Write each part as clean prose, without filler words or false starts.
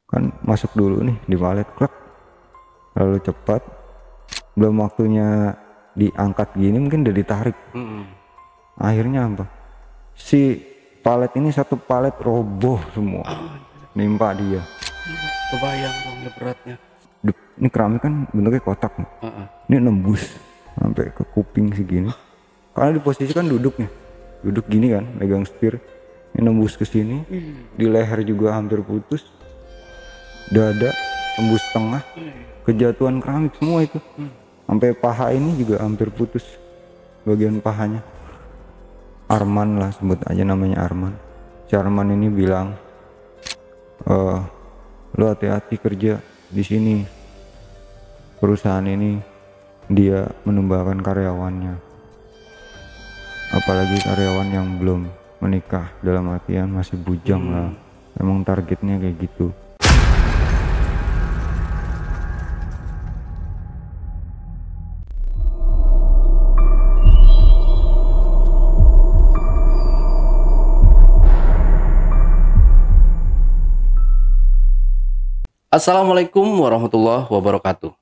kan masuk dulu nih di palet, klek, lalu cepat, belum waktunya diangkat gini mungkin udah ditarik. Akhirnya apa, si palet ini, satu palet roboh semua, nimpa dia. Kebayang dong ya beratnya. Ini keramik kan bentuknya kotak nih. Ini nembus sampai ke kuping segini, karena di posisi kan duduk gini kan, megang setir. Ini nembus ke sini, di leher juga hampir putus, dada tembus tengah, kejatuhan keramik semua itu. Sampai paha ini juga hampir putus, bagian pahanya. Arman lah, sebut aja namanya Arman. Si Arman ini bilang, lo hati-hati kerja di sini, perusahaan ini dia menumbalkan karyawannya, apalagi karyawan yang belum menikah, dalam artian masih bujang lah. Emang targetnya kayak gitu. Assalamualaikum warahmatullahi wabarakatuh.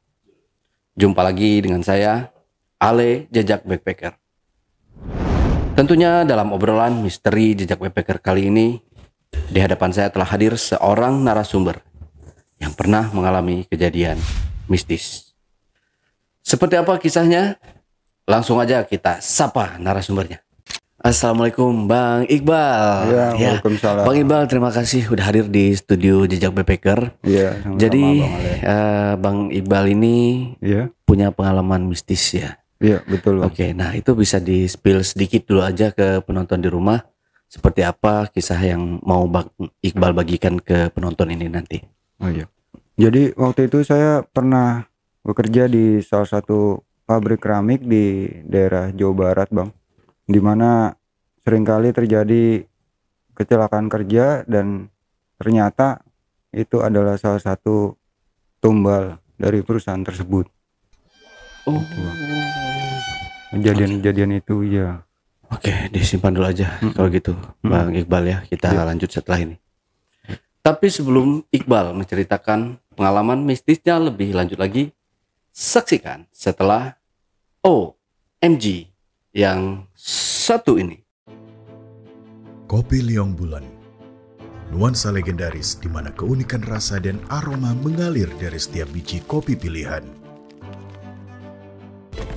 Jumpa lagi dengan saya, Ale Jejak Backpacker. Tentunya dalam obrolan misteri Jejak Backpacker kali ini, di hadapan saya telah hadir seorang narasumber yang pernah mengalami kejadian mistis. Seperti apa kisahnya? Langsung aja kita sapa narasumbernya. Assalamualaikum Bang Iqbal. Ya, waalaikumsalam. Bang Iqbal, terima kasih udah hadir di studio Jejak Backpacker. Iya, sama-sama, Jadi Bang Ale. Bang Iqbal ini punya pengalaman mistis ya. Iya, betul Bang. Oke, nah itu bisa di-spill sedikit dulu aja ke penonton di rumah. Seperti apa kisah yang mau Bang Iqbal bagikan ke penonton ini nanti. Oh iya. Jadi waktu itu saya pernah bekerja di salah satu pabrik keramik di daerah Jawa Barat Bang, dimana seringkali terjadi kecelakaan kerja dan ternyata itu adalah salah satu tumbal dari perusahaan tersebut. Oh. Kejadian-kejadian itu ya. Oke, disimpan dulu aja kalau gitu Bang Iqbal ya. Kita lanjut setelah ini. Tapi sebelum Iqbal menceritakan pengalaman mistisnya lebih lanjut lagi, saksikan setelah OMG yang satu ini. Kopi Liong Bulan, nuansa legendaris di mana keunikan rasa dan aroma mengalir dari setiap biji kopi pilihan.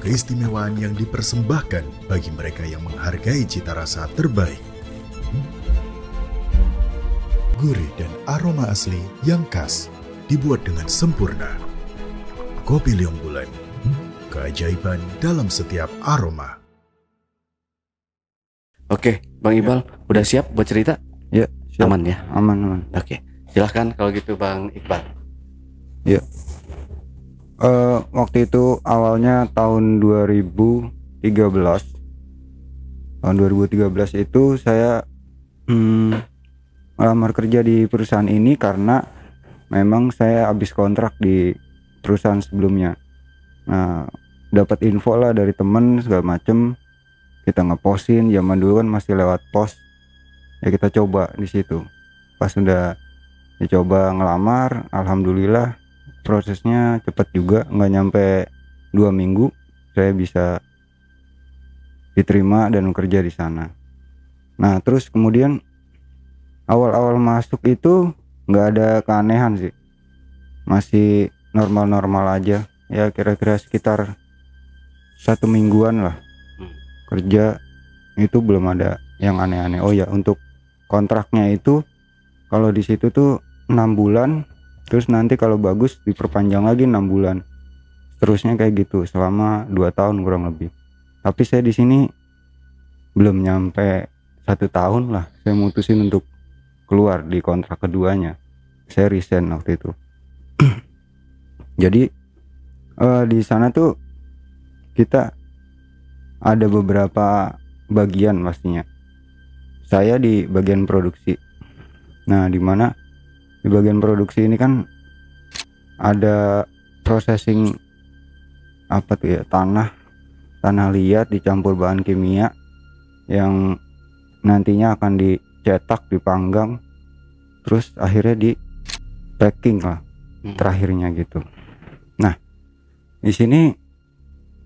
Keistimewaan yang dipersembahkan bagi mereka yang menghargai cita rasa terbaik. Gurih dan aroma asli yang khas dibuat dengan sempurna. Kopi Liong Bulan, keajaiban dalam setiap aroma. Oke, Bang Iqbal, udah siap buat cerita? Ya, siap. Aman ya? Aman. Oke, silahkan kalau gitu Bang Iqbal. Ya. Waktu itu awalnya tahun 2013. Tahun 2013 itu saya melamar kerja di perusahaan ini karena memang saya habis kontrak di perusahaan sebelumnya. Nah, dapat info lah dari temen segala macem. Kita ngepostin, zaman dulu kan masih lewat pos. Ya kita coba di situ. Pas udah dicoba ngelamar, alhamdulillah prosesnya cepat juga, nggak nyampe 2 minggu saya bisa diterima dan bekerja di sana. Nah, terus kemudian awal-awal masuk itu nggak ada keanehan sih, masih normal-normal aja. Ya kira-kira sekitar 1 mingguan lah kerja, itu belum ada yang aneh-aneh. Oh ya, untuk kontraknya itu kalau di situ tuh 6 bulan, terus nanti kalau bagus diperpanjang lagi 6 bulan, terusnya kayak gitu selama 2 tahun kurang lebih. Tapi saya di sini belum nyampe 1 tahun lah, saya mutusin untuk keluar di kontrak keduanya. Saya resign waktu itu. Jadi di sana tuh kita ada beberapa bagian pastinya. Saya di bagian produksi. Nah, dimana di bagian produksi ini kan ada processing apa tuh ya, tanah liat dicampur bahan kimia yang nantinya akan dicetak, dipanggang, terus akhirnya packing lah terakhirnya gitu. Nah di sini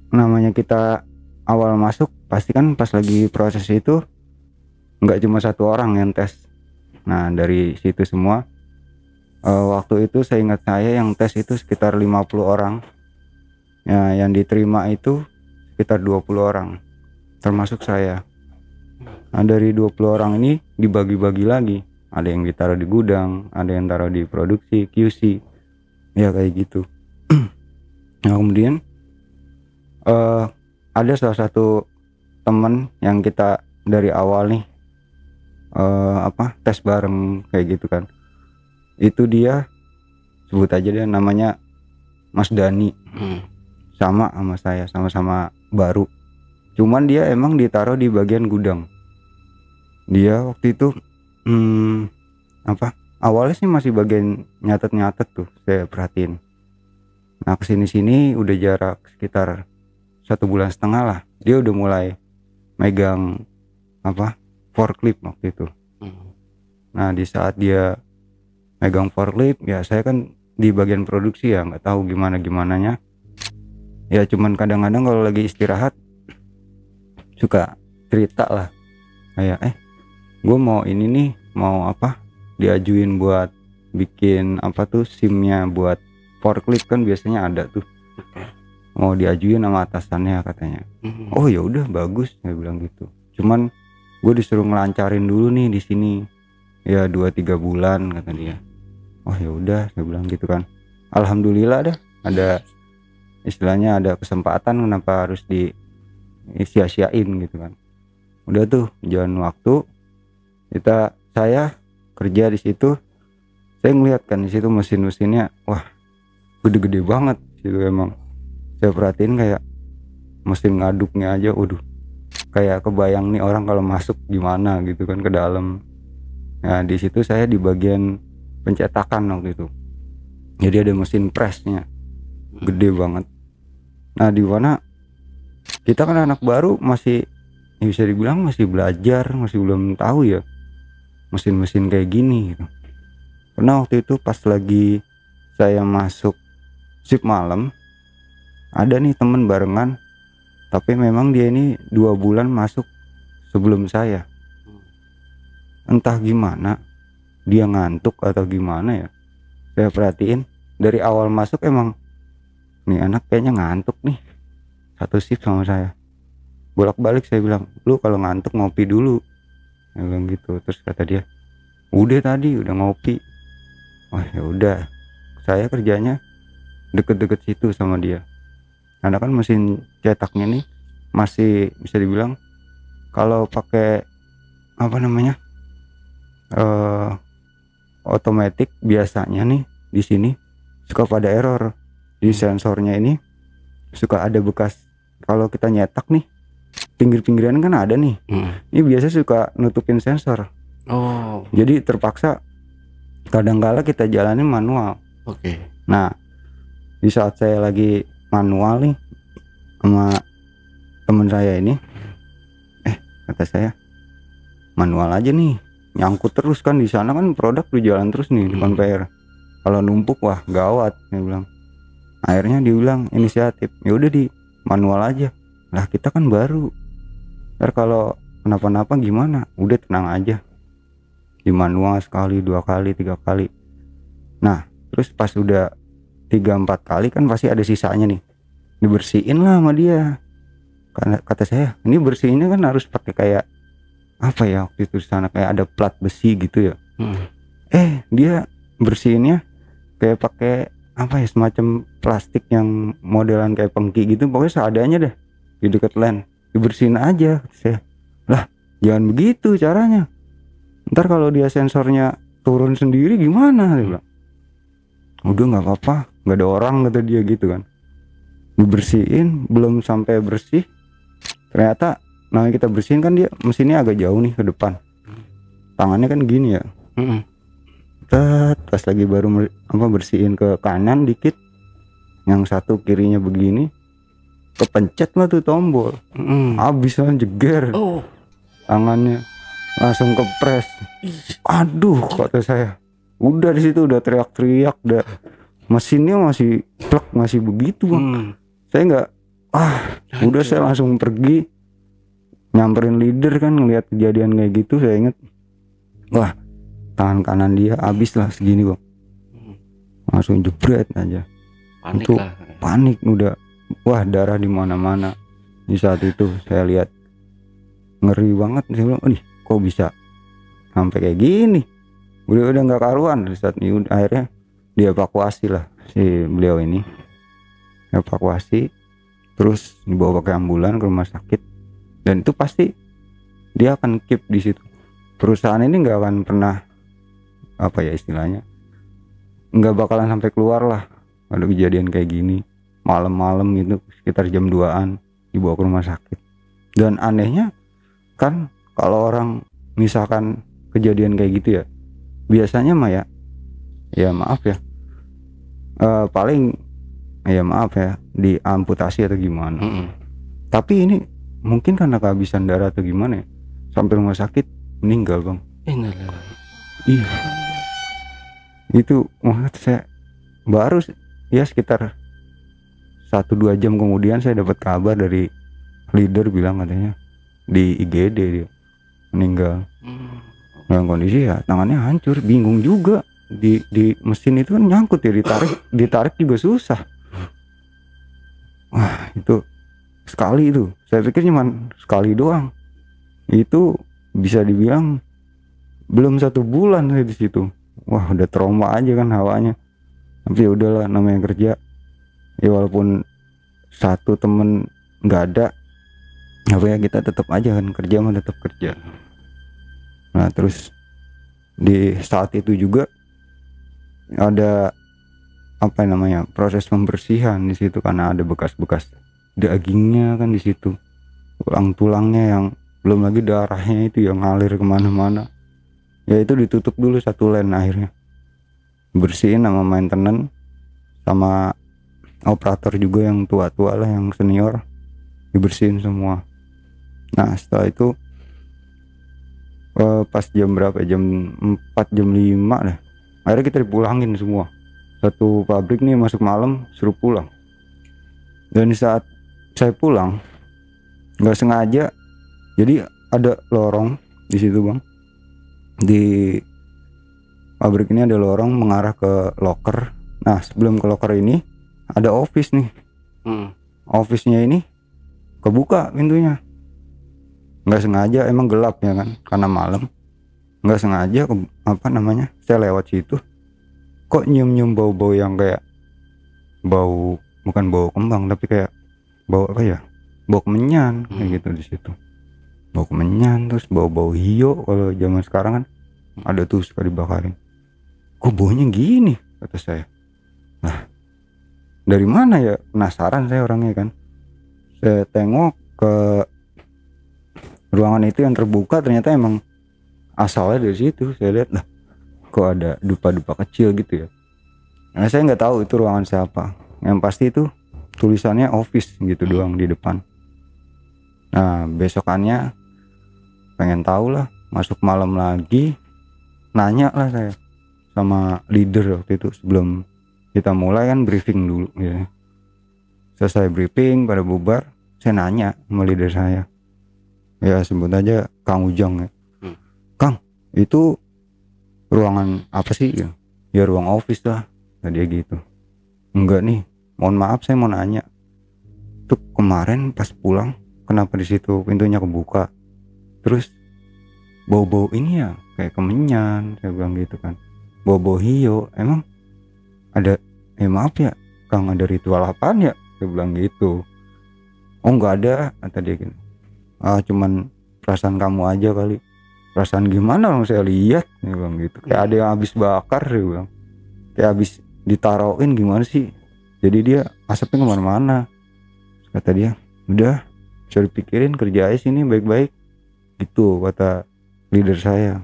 namanya kita awal masuk pasti kan pas lagi proses itu nggak cuma satu orang yang tes. Nah dari situ semua waktu itu saya ingat saya yang tes itu sekitar 50 orang ya, yang diterima itu sekitar 20 orang termasuk saya. Nah dari 20 orang ini dibagi-bagi lagi, ada yang ditaruh di gudang, ada yang taruh di produksi QC ya kayak gitu. Nah kemudian ada salah satu teman yang kita dari awal nih tes bareng kayak gitu kan, itu dia sebut aja dia namanya Mas Dani. Sama saya, sama-sama baru, cuman dia emang ditaruh di bagian gudang. Dia waktu itu awalnya sih masih bagian nyatet tuh saya perhatiin. Nah kesini udah jarak sekitar 1,5 bulan lah, dia udah mulai megang forklift waktu itu. Nah di saat dia megang forklift ya saya kan di bagian produksi ya nggak tahu gimananya ya, cuman kadang-kadang kalau lagi istirahat suka cerita lah kayak gue mau ini nih, mau diajuin buat bikin SIM-nya buat forklift kan biasanya ada tuh, mau diajuin sama atasannya katanya. Oh ya udah bagus, saya bilang gitu. Cuman gue disuruh ngelancarin dulu nih di sini ya 2-3 bulan kata dia. Oh ya udah, saya bilang gitu kan. Alhamdulillah dah ada istilahnya ada kesempatan, kenapa harus sia-siain gitu kan. Udah tuh jalan waktu saya kerja di situ, saya ngeliat kan di situ mesin-mesinnya wah gede-gede banget gitu emang. Saya perhatiin kayak mesin ngaduknya aja, kayak kebayang nih orang kalau masuk gimana gitu kan ke dalam. Nah di situ saya di bagian pencetakan waktu itu, jadi ada mesin pressnya gede banget. Nah di mana kita kan anak baru, masih bisa dibilang masih belajar, masih belum tahu ya mesin-mesin kayak gini gitu. Karena waktu itu pas lagi saya masuk shift malam, ada nih temen barengan, tapi memang dia ini 2 bulan masuk sebelum saya. Entah gimana dia ngantuk atau gimana ya, saya perhatiin dari awal masuk emang nih anak kayaknya ngantuk nih, satu shift sama saya. Bolak-balik saya bilang, lu kalau ngantuk ngopi dulu, saya bilang gitu. Terus kata dia, udah tadi udah ngopi. Wah ya udah, saya kerjanya deket-deket situ sama dia, karena kan mesin cetaknya nih masih bisa dibilang kalau pakai otomatis biasanya nih di sini suka pada error di sensornya ini, suka ada bekas kalau kita nyetak nih pinggir-pinggiran kan ada nih. Ini biasa suka nutupin sensor. Jadi terpaksa kadang-kala kita jalanin manual. Nah di saat saya lagi manual nih sama temen saya ini, kata saya manual aja nih, nyangkut terus kan di sana kan produk tuh jalan terus nih di conveyor. Kalau numpuk wah gawat, dia bilang. Akhirnya dia bilang inisiatif, ya udah di manual aja. Lah kita kan baru, ntar kalau kenapa-napa gimana? Udah tenang aja, di manual sekali, 2 kali, 3 kali. Nah terus pas udah 3-4 kali kan pasti ada sisanya nih, dibersihin lah sama dia. Karena kata saya ini bersihinnya kan harus pakai kayak waktu itu di sana kayak ada plat besi gitu ya. Dia bersihinnya kayak pakai semacam plastik yang modelan kayak pengki gitu, pokoknya seadanya deh di dekat lens, dibersihin aja. Saya lah jangan begitu caranya, ntar kalau dia sensornya turun sendiri gimana, dia bilang. Udah nggak apa-apa, nggak ada orang, kata dia gitu kan. Dibersihin, belum sampai bersih ternyata namanya kita bersihin kan dia mesinnya agak jauh nih ke depan, tangannya kan gini ya. Pas lagi baru bersihin ke kanan dikit, yang satu kirinya begini, kepencet lah tuh tombol, habis lah jeger, tangannya langsung kepres. Aduh kata saya, udah di situ udah teriak-teriak, udah mesinnya masih plek, masih begitu bang. Saya nggak, udah saya langsung pergi nyamperin leader kan, ngelihat kejadian kayak gitu. Saya inget, wah tangan kanan dia habis lah segini bang, langsung jebret aja. Panik Itu lah. panik udah, wah darah di mana-mana. Di saat itu saya lihat ngeri banget, saya bilang, kok bisa sampai kayak gini, udah nggak karuan. Di saat ini akhirnya dievakuasi lah si beliau ini, evakuasi terus dibawa pakai ambulan ke rumah sakit. Dan itu pasti dia akan keep di situ, perusahaan ini nggak akan pernah apa ya istilahnya, nggak bakalan sampai keluar lah ada kejadian kayak gini malam-malam gitu, sekitar jam 2-an dibawa ke rumah sakit. Dan anehnya kan kalau orang misalkan kejadian kayak gitu ya, biasanya mah ya maaf ya, paling ya maaf ya diamputasi atau gimana. Tapi ini mungkin karena kehabisan darah atau gimana ya, sampai rumah sakit meninggal bang. Iya, itu maksud saya baru ya sekitar 1-2 jam kemudian saya dapat kabar dari leader bilang katanya di IGD dia meninggal. Dalam kondisi ya tangannya hancur, bingung juga di mesin itu kan nyangkut ya, ditarik juga susah. Wah itu sekali itu, saya pikir cuma sekali doang, itu bisa dibilang belum 1 bulan saya di situ. Wah udah trauma aja kan hawanya. Tapi ya udahlah, namanya kerja ya, walaupun satu temen nggak ada apa ya, kita tetap aja kan kerja mah tetap kerja. Nah terus di saat itu juga ada apa namanya proses pembersihan di situ, karena ada bekas-bekas dagingnya kan di situ, tulang-tulangnya yang belum lagi darahnya itu yang ngalir kemana-mana. Ya itu ditutup dulu 1 line, akhirnya bersihin sama maintenance sama operator juga yang tua-tua lah, yang senior, dibersihin semua. Nah setelah itu pas jam berapa, jam 4 jam 5 dah, akhirnya kita dipulangin semua. Satu pabrik nih masuk malam suruh pulang. Dan di saat saya pulang nggak sengaja, jadi ada lorong di situ bang, di pabrik ini ada lorong mengarah ke loker. Nah sebelum ke loker ini ada office nih. Office-nya ini kebuka pintunya, nggak sengaja, emang gelap ya kan karena malam, nggak sengaja apa namanya saya lewat situ, kok nyium bau-bau yang kayak bau, bukan bau kembang tapi kayak bau apa ya, bau kemenyan kayak gitu di situ, bau kemenyan. Terus bau hio, kalau zaman sekarang kan ada tuh suka dibakarin. Kok baunya gini, kata saya. Nah dari mana ya, penasaran saya orangnya kan. Saya tengok ke ruangan itu yang terbuka, ternyata emang asalnya dari situ. Saya lihat lah, kok ada dupa-dupa kecil gitu ya. Nah saya nggak tahu itu ruangan siapa, yang pasti itu tulisannya office gitu doang di depan. Nah besokannya pengen tahu lah, masuk malam lagi, nanya lah saya sama leader waktu itu. Sebelum kita mulai kan briefing dulu ya. Selesai briefing pada bubar, saya nanya sama leader saya, ya sebut aja Kang Ujang ya. Kang, itu ruangan apa sih ya? Ya ruang office lah, dia gitu. Enggak nih, mohon maaf saya mau nanya, tuh kemarin pas pulang kenapa di situ pintunya kebuka, terus bau-bau ini ya kayak kemenyan, saya bilang gitu kan, bau-bau hio, emang ada, maaf ya Kang, ada ritual apaan ya, saya bilang gitu. Oh nggak ada, kata dia gitu. Cuman perasaan kamu aja kali. Perasaan gimana, orang saya lihat, dia bilang gitu, kayak ada yang habis bakar, dia bilang, kayak habis ditaruhin gimana sih, jadi dia asapnya kemana-mana. Kata dia, udah bisa dipikirin, kerja aja sini baik-baik gitu, kata leader saya.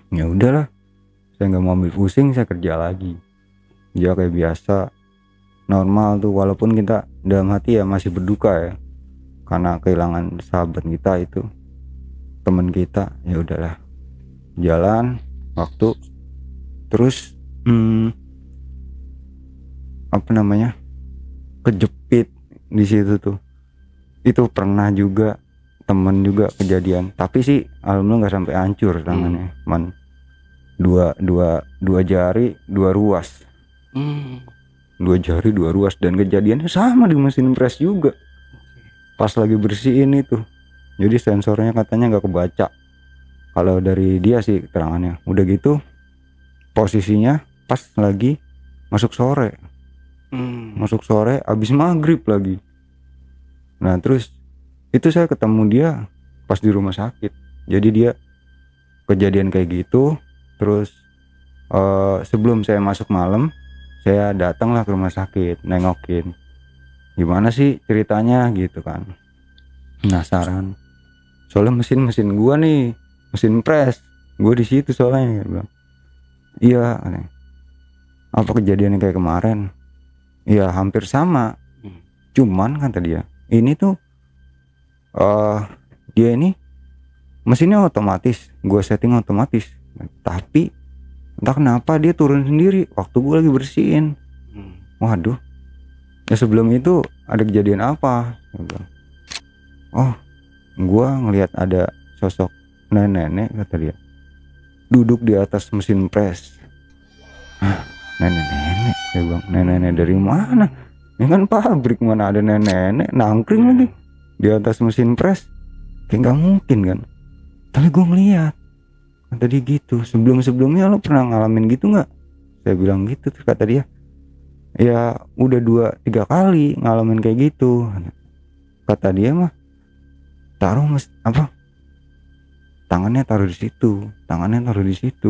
Ya udahlah, saya nggak mau ambil pusing, saya kerja lagi. Ya kayak biasa, normal tuh, walaupun kita dalam hati ya masih berduka ya, karena kehilangan sahabat kita itu, teman kita. Ya udahlah, jalan waktu terus apa namanya, kejepit di situ tuh. Itu pernah juga temen juga kejadian, tapi sih alhamdulillah nggak sampai hancur tangannya, cuman dua jari dua ruas. Dua jari dua ruas, dan kejadiannya sama di mesin press juga pas lagi bersihin itu. Jadi sensornya katanya nggak kebaca kalau dari dia sih keterangannya. Udah gitu posisinya pas lagi masuk sore, masuk sore abis maghrib lagi. Nah terus itu saya ketemu dia pas di rumah sakit. Jadi dia kejadian kayak gitu. Terus sebelum saya masuk malam, saya datanglah ke rumah sakit nengokin gimana sih ceritanya gitu kan, penasaran. Soalnya mesin gua nih, mesin press gua di situ soalnya. Dia bilang iya, apa kejadiannya kayak kemarin? Iya hampir sama, cuman kata dia ini tuh dia ini mesinnya otomatis, gua setting otomatis, tapi entah kenapa dia turun sendiri waktu gue lagi bersihin. Waduh, ya sebelum itu ada kejadian apa? Oh, gue ngelihat ada sosok nenek kata dia duduk di atas mesin press. Nenek, saya bilang nenek dari mana? Ini kan pabrik, mana ada nenek nangkring lagi di atas mesin press? Kayak nggak mungkin kan? Tapi gue ngeliat. Kata dia gitu, sebelumnya lo pernah ngalamin gitu nggak? Saya bilang gitu, terus kata dia ya udah 2-3 kali ngalamin kayak gitu. Kata dia mah taruh tangannya taruh di situ,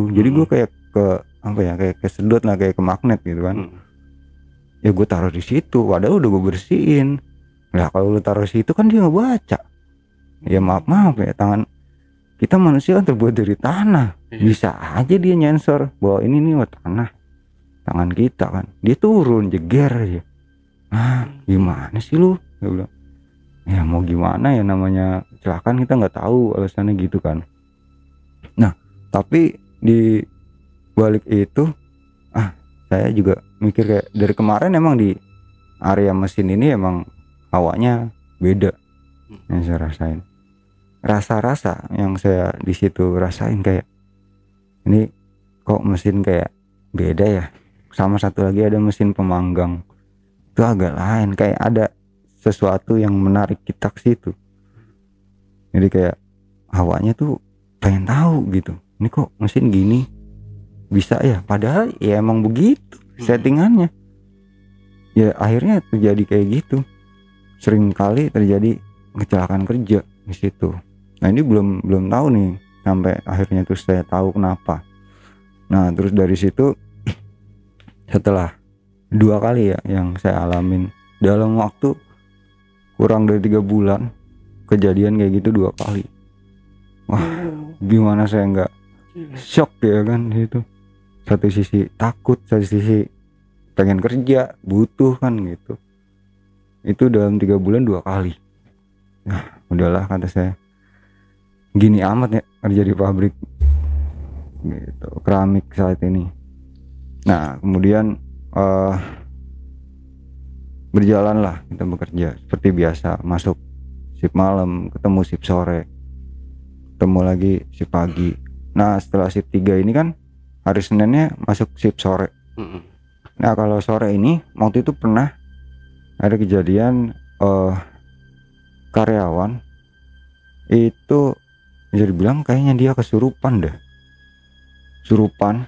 jadi gue kayak ke apa ya, kayak kesedot lah, kayak ke magnet gitu kan. Ya gue taruh di situ, padahal udah gue bersihin. Nah kalau lu taruh di situ kan dia nggak baca. Ya maaf ya, tangan kita manusia kan terbuat dari tanah. Bisa aja dia nyensor bahwa ini nih tanah, tangan kita kan. Dia turun jeger aja. Gimana sih lu? Dia bilang ya mau gimana ya, namanya kecelakaan kita nggak tahu alasannya gitu kan. Nah tapi di balik itu saya juga mikir kayak dari kemarin emang di area mesin ini emang hawanya beda yang saya rasain. Rasa-rasa yang saya di situ rasain kayak ini kok mesin kayak beda ya. Sama satu lagi ada mesin pemanggang, itu agak lain, kayak ada sesuatu yang menarik kita ke situ. Jadi kayak hawanya tuh pengen tahu gitu, ini kok mesin gini bisa ya, padahal ya emang begitu settingannya. Ya akhirnya terjadi kayak gitu, sering kali terjadi kecelakaan kerja di situ. Nah ini belum tahu nih sampai akhirnya terus saya tahu kenapa. Nah terus dari situ setelah 2 kali ya yang saya alamin dalam waktu kurang dari 3 bulan, kejadian kayak gitu 2 kali. Wah gimana saya nggak shock ya kan itu. Satu sisi takut, satu sisi pengen kerja, butuh kan gitu. Itu dalam 3 bulan 2 kali. Nah udahlah kata saya, gini amat ya kerja di pabrik gitu, keramik saat ini. Nah kemudian berjalanlah kita bekerja seperti biasa, masuk shift malam, ketemu shift sore, ketemu lagi shift pagi. Nah setelah shift 3 ini kan hari Seninnya masuk shift sore. Nah kalau sore ini waktu itu pernah ada kejadian karyawan itu bisa dibilang kayaknya dia kesurupan dah. Surupan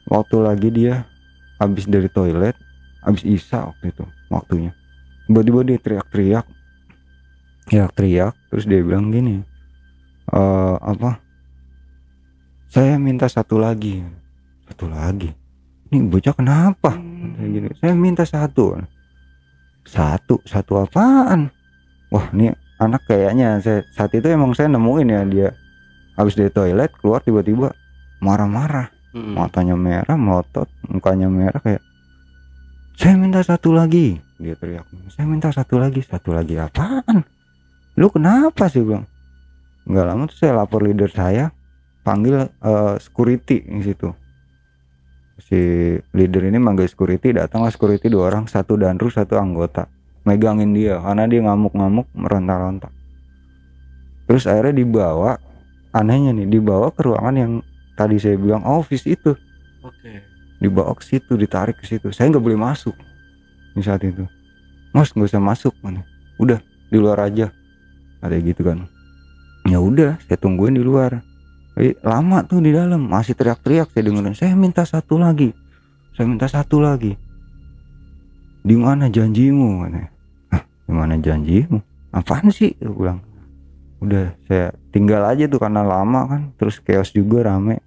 waktu lagi dia habis dari toilet, habis isya waktu itu waktunya. Tiba-tiba dia teriak-teriak, terus dia bilang gini, saya minta satu lagi. Ini bocah kenapa? Kayak gini, saya minta satu apaan? Wah ini anak kayaknya saat itu emang saya nemuin ya, dia habis dari toilet keluar tiba-tiba marah-marah, matanya merah, melotot, mukanya merah, kayak saya minta satu lagi. Dia teriak, saya minta satu lagi apaan? Lu kenapa sih bang? Nggak lama tuh saya lapor leader saya, panggil security di situ. si leader ini manggil security, datanglah security 2 orang, 1 danru 1 anggota, megangin dia karena dia ngamuk-ngamuk meronta-ronta. Terus akhirnya dibawa, anehnya nih, dibawa ke ruangan yang tadi saya bilang office itu. Oke. Dibawa ke situ, ditarik ke situ. Saya nggak boleh masuk di saat itu. Mas nggak usah masuk, mana? Udah di luar aja, kayak gitu kan. Ya udah, saya tungguin di luar. Lama tuh di dalam, masih teriak-teriak, saya dengerin. Saya minta 1 lagi, saya minta 1 lagi. Di mana janjimu? Di mana janjimu? Apaan sih? Saya bilang. Udah saya tinggal aja tuh karena lama kan, terus chaos juga, rame.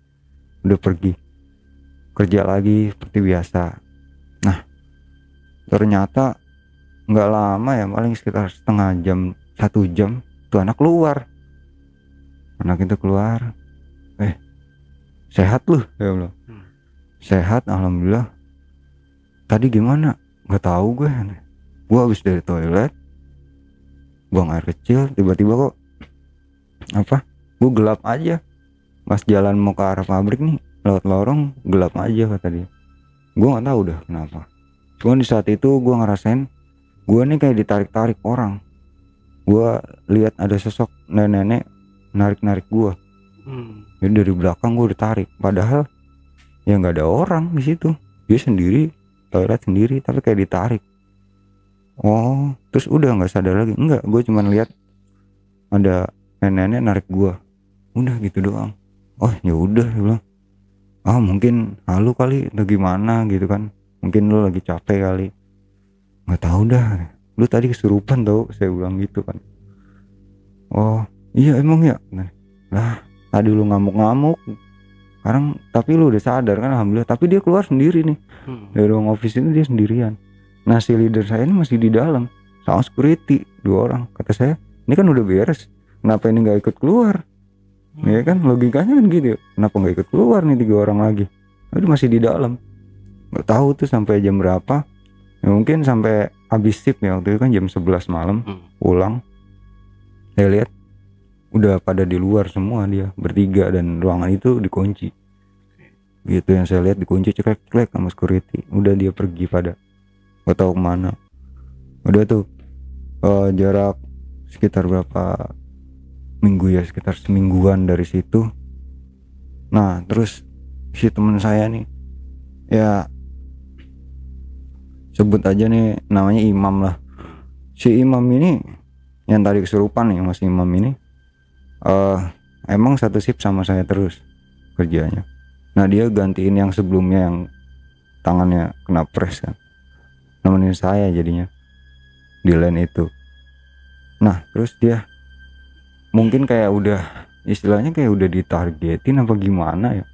Udah pergi kerja lagi seperti biasa. Nah ternyata nggak lama ya, paling sekitar setengah jam, 1 jam tuh anak keluar. Anak itu keluar, sehat lu? Ya bilang, sehat alhamdulillah. Tadi gimana? Nggak tahu gue. Gue habis dari toilet, buang air kecil, tiba-tiba kok gue gelap aja. Pas jalan mau ke arah pabrik nih, lewat lorong gelap aja kata dia. Gue nggak tahu dah kenapa. Cuman di saat itu gue ngerasain gue nih kayak ditarik-tarik orang. Gue lihat ada sosok nenek-nenek narik-narik gue. Jadi dari belakang gue ditarik. Padahal ya nggak ada orang di situ. Dia sendiri, toilet sendiri, tapi kayak ditarik. Oh, terus udah nggak sadar lagi. Enggak, gue cuman lihat ada nenek-nenek narik gue. Udah gitu doang. Oh ya udah, dia bilang. Mungkin halu kali atau gimana gitu kan. Mungkin lu lagi capek kali. Nggak tahu dah. Lu tadi kesurupan tau, saya bilang gitu kan. Oh iya emang ya. Lah tadi lu ngamuk-ngamuk. Sekarang tapi lu udah sadar kan, alhamdulillah. Tapi dia keluar sendiri nih. Dari ruang office ini dia sendirian. Nah si leader saya ini masih di dalam sama security 2 orang. Kata saya, ini kan udah beres, kenapa ini nggak ikut keluar? Ya kan logikanya kan gitu. Kenapa nggak ikut keluar nih 3 orang lagi? Aduh masih di dalam. Nggak tahu tuh sampai jam berapa. Ya, mungkin sampai habis shift ya, waktu itu kan jam 11 malam pulang. Saya lihat udah pada di luar semua, dia bertiga, dan ruangan itu dikunci. Gitu yang saya lihat, dikunci ceklek-ceklek sama security. Udah dia pergi pada nggak tahu kemana. Udah tuh jarak sekitar berapa minggu ya, sekitar semingguan dari situ. Nah terus si teman saya nih, ya sebut aja nih namanya Imam lah. Si Imam ini yang tadi kesurupan nih, Mas Imam ini emang satu shift sama saya terus kerjanya. Nah dia gantiin yang sebelumnya yang tangannya kena press kan, nemenin saya jadinya di line itu. Nah terus dia mungkin kayak udah, istilahnya kayak udah ditargetin apa gimana ya,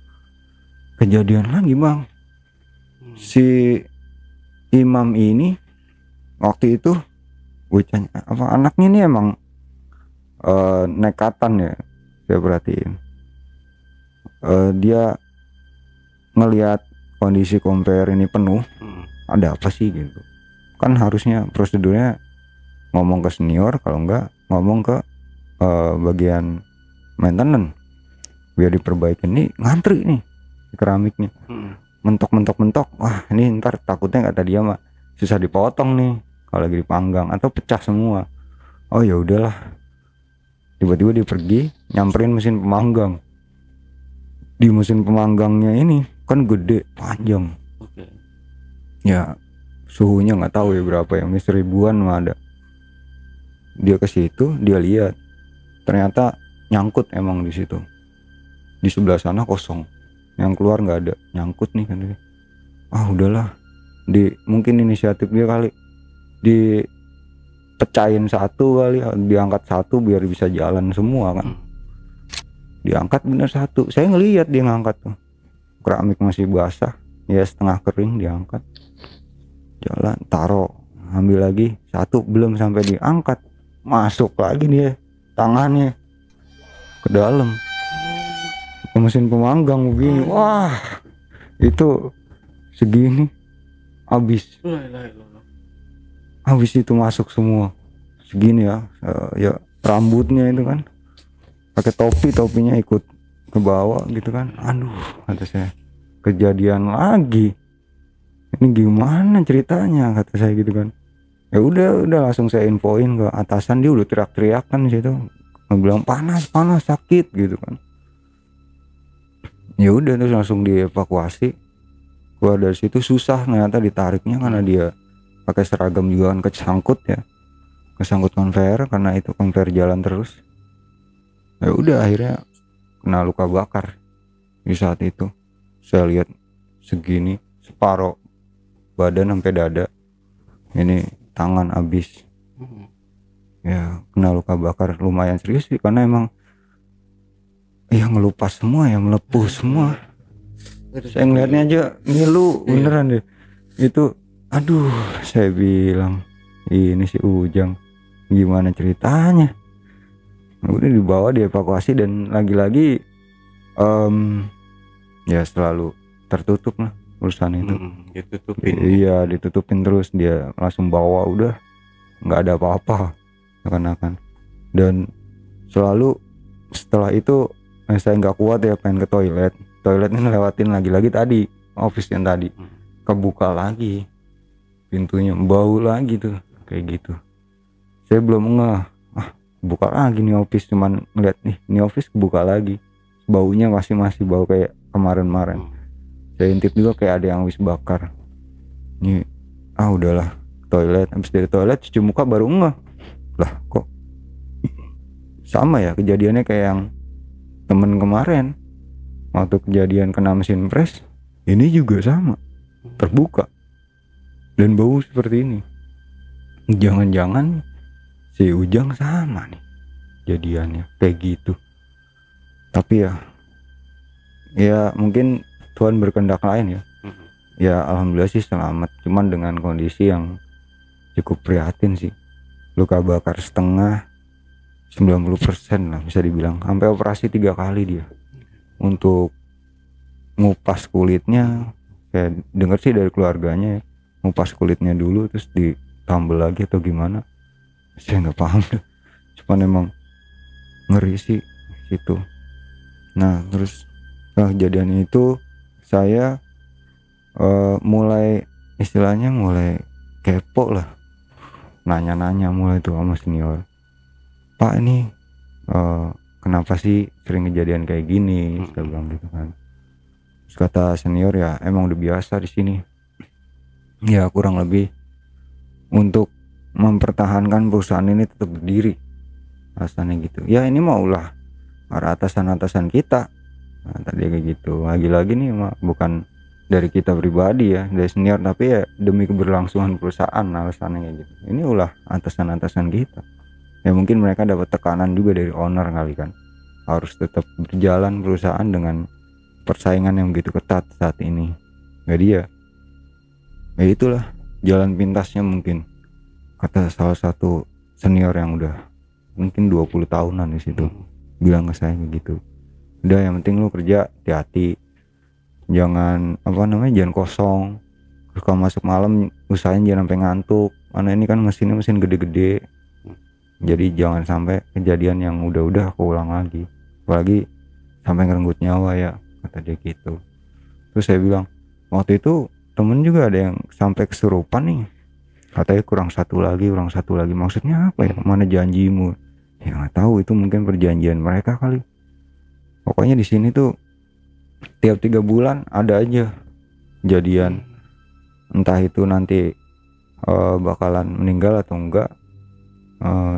kejadian lagi bang. Si Imam ini waktu itu gue tanya, apa anaknya ini emang nekatan ya, saya perhatiin. Dia ngelihat kondisi compare ini penuh, ada apa sih gitu kan. Harusnya prosedurnya ngomong ke senior, kalau enggak ngomong ke bagian maintenance biar diperbaiki. Nih ngantri nih keramiknya, mentok. Wah ini ntar takutnya kata dia mah susah dipotong nih kalau lagi dipanggang atau pecah semua. Oh ya udahlah, tiba-tiba dia pergi nyamperin mesin pemanggang. Di mesin pemanggangnya ini kan gede panjang. Ya suhunya nggak tahu ya berapa ya, mungkin 1000-an mah ada. Dia ke situ, dia lihat ternyata nyangkut emang di situ. Di sebelah sana kosong, yang keluar nggak ada, nyangkut nih kan dia. Udahlah, mungkin inisiatif dia kali, dipecahin satu kali, diangkat satu biar bisa jalan semua kan. Diangkat bener satu, saya ngelihat dia ngangkat tuh, keramik masih basah ya, setengah kering, diangkat jalan, taruh, ambil lagi satu, belum sampai diangkat masuk lagi dia tangannya ke dalam ke mesin pemanggang begini. Wah itu segini habis itu masuk semua segini ya. Ya rambutnya itu kan pakai topinya ikut ke bawah gitu kan. Aduh kata saya, kejadian lagi, ini gimana ceritanya, kata saya gitu kan. Ya udah langsung saya infoin ke atasan, dia udah teriak-teriak kan di situ, bilang panas sakit gitu kan. Ya udah terus langsung dievakuasi. Keluar dari situ susah ternyata ditariknya karena dia pakai seragam juga kan, kesangkut konveyor karena itu konveyor jalan terus. Ya udah akhirnya kena luka bakar. Di saat itu saya lihat segini, separuh badan sampai dada, ini tangan habis. Ya kena luka bakar lumayan serius sih, karena emang ya ngelupas semua ya, melepuh semua. Saya ngeliatnya aja ngilu beneran deh. Itu aduh, saya bilang ini si Ujang gimana ceritanya. Udah dibawa, dievakuasi, dan lagi-lagi ya selalu tertutup lah urusan itu. Ditutupin. Iya, ditutupin terus, dia langsung bawa, udah nggak ada apa-apa seakan-akan. Dan selalu setelah itu saya nggak kuat ya, pengen ke toiletnya lewatin lagi tadi office yang tadi, kebuka lagi pintunya, bau lagi tuh kayak gitu. Saya belum ngeh, buka lagi nih office, cuman ngeliat nih ini office kebuka lagi, baunya masih bau kayak kemarin. Saya intip juga kayak ada yang habis bakar. Ini udahlah toilet, habis dari toilet cuci muka baru ngeh, lah kok sama ya kejadiannya kayak yang temen kemarin waktu kejadian kena mesin pres. Ini juga sama, terbuka dan bau seperti ini. Jangan-jangan si Ujang sama nih jadiannya kayak gitu. Tapi ya mungkin Tuhan berkehendak lain ya. Ya alhamdulillah sih selamat, cuman dengan kondisi yang cukup prihatin sih. Luka bakar setengah, 90% lah bisa dibilang. Sampai operasi 3 kali dia untuk ngupas kulitnya. Kayak denger sih dari keluarganya ya, ngupas kulitnya dulu terus ditambal lagi atau gimana, saya nggak paham deh. Cuman emang ngeri sih gitu. Nah terus kejadian itu saya mulai kepo lah, nanya-nanya mulai tuh sama senior, Pak ini kenapa sih sering kejadian kayak gini? Saya bilang gitu kan. Terus kata senior, ya emang udah biasa di sini. Ya kurang lebih untuk mempertahankan perusahaan ini tetap berdiri, rasanya gitu. Ya ini maulah para atasan kita. Nah, tadi kayak gitu. Lagi-lagi nih bukan dari kita pribadi ya, dari senior, tapi ya demi keberlangsungan perusahaan alasannya kayak gitu. Ini ulah atasan kita. Ya mungkin mereka dapat tekanan juga dari owner kali kan, harus tetap berjalan perusahaan dengan persaingan yang begitu ketat saat ini. Jadi ya itulah jalan pintasnya mungkin, kata salah satu senior yang udah mungkin 20 tahunan di situ. Bilang ke saya begitu, udah yang penting lu kerja hati-hati, jangan jangan kosong. Terus kalau masuk malam usahain jangan sampai ngantuk, karena ini kan mesin gede-gede. Jadi jangan sampai kejadian yang udah keulang lagi, apalagi sampai ngerenggut nyawa ya, kata dia gitu. Terus saya bilang, waktu itu temen juga ada yang sampai kesurupan nih, katanya kurang satu lagi, maksudnya apa ya, mana janjimu? Ya nggak tahu, itu mungkin perjanjian mereka kali. Pokoknya di sini tuh tiap 3 bulan ada aja kejadian, entah itu nanti bakalan meninggal atau enggak.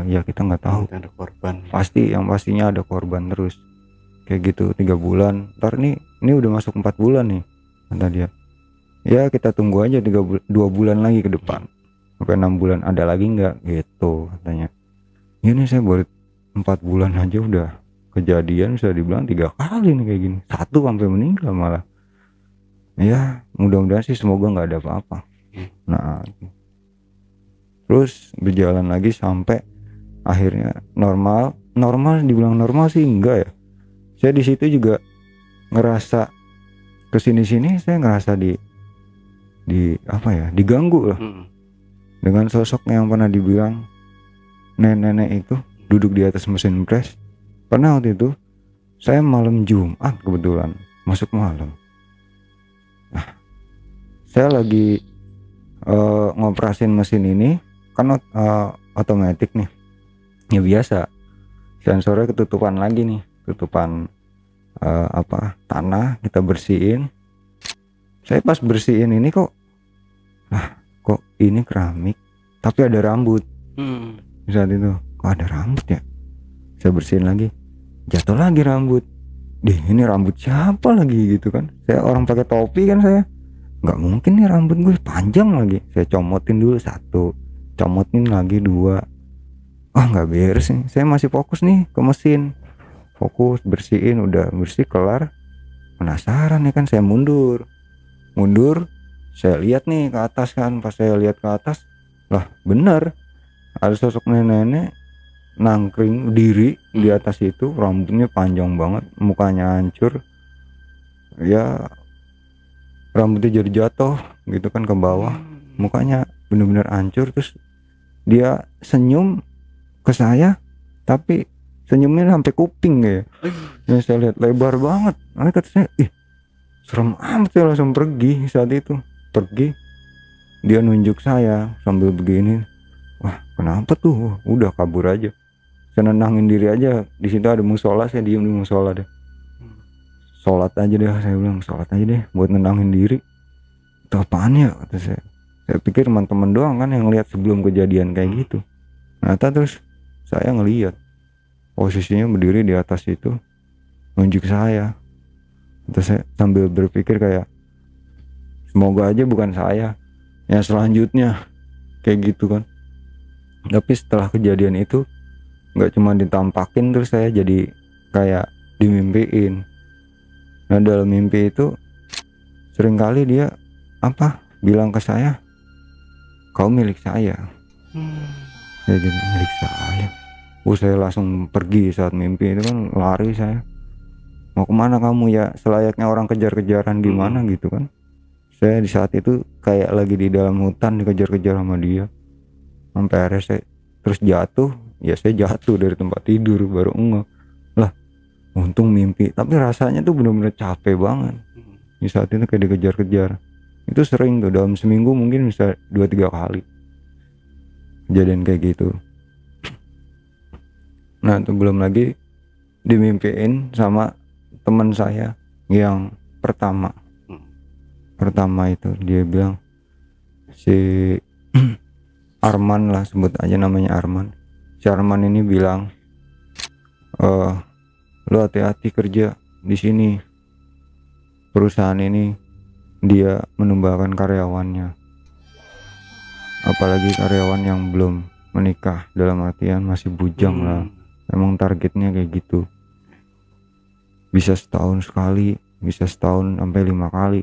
Ya kita nggak tahu. Ada korban. Pastinya ada korban terus kayak gitu 3 bulan. Ntar ini udah masuk 4 bulan nih, kata dia. Ya kita tunggu aja 2 bulan lagi ke depan, sampai 6 bulan ada lagi nggak gitu katanya. Ini saya baru 4 bulan aja udah kejadian, bisa dibilang 3 kali nih kayak gini, 1 sampai meninggal malah. Ya mudah-mudahan sih semoga nggak ada apa-apa. Nah terus berjalan lagi sampai akhirnya normal dibilang normal sih enggak ya. Saya di situ juga ngerasa kesini-sini, saya ngerasa diganggu lah dengan sosok yang pernah dibilang nenek itu duduk di atas mesin pres. Karena waktu itu saya malam Jumat, kebetulan masuk malam, saya lagi ngoperasin mesin ini kan otomatis nih. Ya biasa, sensornya ketutupan lagi nih, tutupan tanah, kita bersihin. Saya pas bersihin ini kok ini keramik tapi ada rambut. Saat itu kok ada rambut ya, saya bersihin lagi, jatuh lagi rambut. Ini rambut siapa lagi gitu kan, saya orang pakai topi kan, saya nggak mungkin nih rambut gue panjang lagi. Saya comotin dulu satu, comotin lagi dua, nggak beres nih. Saya masih fokus nih ke mesin, fokus bersihin, udah bersih kelar, penasaran nih kan, saya mundur, saya lihat nih ke atas kan. Pas saya lihat ke atas, lah bener ada sosok nenek nangkring diri di atas itu, rambutnya panjang banget, mukanya hancur ya, rambutnya jadi jatuh gitu kan ke bawah, mukanya bener-bener hancur. Terus dia senyum ke saya, tapi senyumnya sampai kuping ya. Saya lihat lebar banget. Kata saya, serem amat. Saya langsung pergi. Saat itu pergi, dia nunjuk saya sambil begini. Wah, kenapa tuh? Udah kabur aja. Saya nenangin diri aja. Di situ ada musola, saya diem di musola deh. Sholat aja deh, saya bilang sholat aja deh buat nenangin diri. Itu apaan ya, kata saya. Saya pikir teman-teman doang kan yang lihat sebelum kejadian kayak gitu. Ternyata terus saya ngelihat posisinya berdiri di atas itu, nunjuk saya. Terus saya sambil berpikir kayak, semoga aja bukan saya yang selanjutnya kayak gitu kan. Tapi setelah kejadian itu nggak cuma ditampakin, terus saya jadi kayak dimimpiin. Nah dalam mimpi itu seringkali dia bilang ke saya, kau milik saya. Ya jadi milik saya. Saya langsung pergi saat mimpi itu kan, lari saya. Mau kemana kamu ya, selayaknya orang kejar-kejaran gimana gitu kan. Saya di saat itu kayak lagi di dalam hutan dikejar-kejar sama dia. Sampai akhirnya saya terus jatuh. Ya saya jatuh dari tempat tidur baru ngeh. Lah untung mimpi, tapi rasanya tuh bener-bener capek banget. Di saat itu kayak dikejar-kejar. Itu sering tuh, dalam seminggu mungkin bisa 2-3 kali kejadian kayak gitu. Nah itu belum lagi dimimpiin sama teman saya yang pertama itu. Dia bilang, si Arman lah, sebut aja namanya Arman. Si Arman ini bilang, lo hati-hati kerja di sini, perusahaan ini dia menumbalkan karyawannya, apalagi karyawan yang belum menikah, dalam artian masih bujang lah. Emang targetnya kayak gitu, bisa setahun sekali, bisa setahun sampai 5 kali.